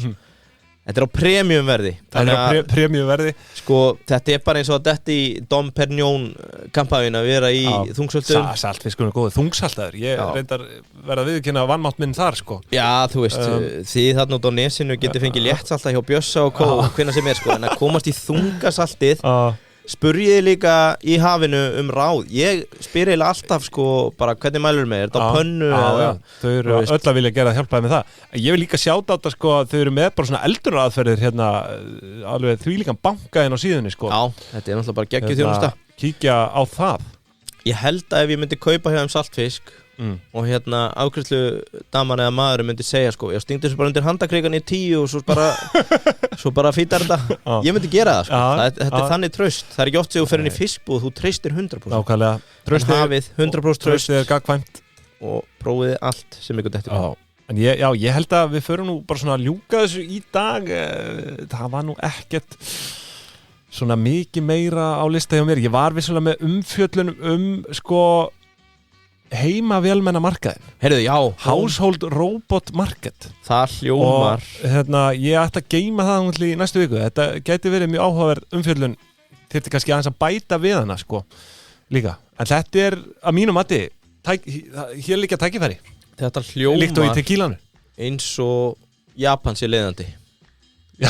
Þetta er á premiumverði. Þetta er á premiumverði. Sko, þetta er bara eins og að detti í Dom Perignon kampæin að vera í þungsöltum. Saltfiskur er góð, þungsaltaður. Ég reyndar verða að viðurkenna vannmátt minn þar, sko. Já, þú veist, þið þarna út á nesinu getur fengið léttsalta hjá Bjössa og Kó, hvenær sem er, sko. En að komast í þungasaltið, spurjiði líka í hafinu ráð. Ég spyr eiginlega alltaf, sko, bara hvernig mælur með, er þetta á pönnu? Þau eru öll að vilja gera að hjálpaði með það. Ég vil líka sjáta á þetta, sko, að þau eru með bara svona eldunaraðferðir hérna, alveg þvílíkan banka inn á síðunni, sko. Já, þetta er náttúrulega bara geggjuð þjónusta. Kíkja á það. Ég held að ef ég myndi kaupa hjá þeim saltfisk og afgreiðslu daman eða maður myndi segja sko, ég stingdi þessu bara undir handakrikan í 10 og svo bara fítar þetta. Ég myndi gera það sko. Þetta þannig traust. Það ekki oft sem þú fer inn í fiskbúð, þú treystir 100%. Nákvæmlega. Hafið 100% traust. Traustið gagnkvæmt og prófiði allt sem ykkur dettur. En ég held að við förum nú bara svona að ljúka þessu í dag. Það var nú ekkert svona mikið meira á lista hjá mér. Ég var vissulega með umfjöllun sko heima vélmenna markaðin. Heyrðu, já. Household Robot Market. Það hljómar. Og ég ætla að geyma það í næstu viku. Þetta gæti verið mjög áhugaverð umfjöllun. Þyrfti kannski aðeins að bæta við hana sko líka. En þetta að mínum mati, hér liggja tækifæri. Þetta hljómar. Líkt og í tequilanu. Eins og Japan sé leiðandi. Já,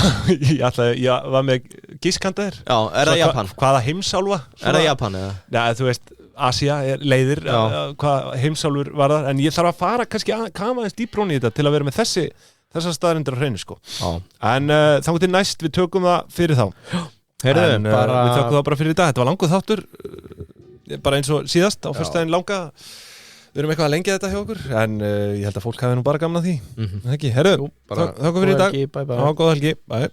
ég var með gískanda þér. Já, það Japan? Hvaða heimsálfa? Það Japan eða? Já, þú veist, Asía leiðir hvað heimsálfur var það, en ég þarf að fara kannski að kafa eins dýpróni í þetta til að vera með þessar staðarindir á hreinu sko. En þá til næst við tökum það fyrir þá. Heyrðu, við tökum það bara fyrir í dag. Þetta var langur þáttur, bara eins og síðast á föstudaginn langa. Við erum eitthvað að lengja þetta hjá okkur, en ég held að fólk hafi nú bara gaman að því. Ekki, heyrðu, þakka fyrir í dag. Góða helgi, bye. Góða helgi, bye.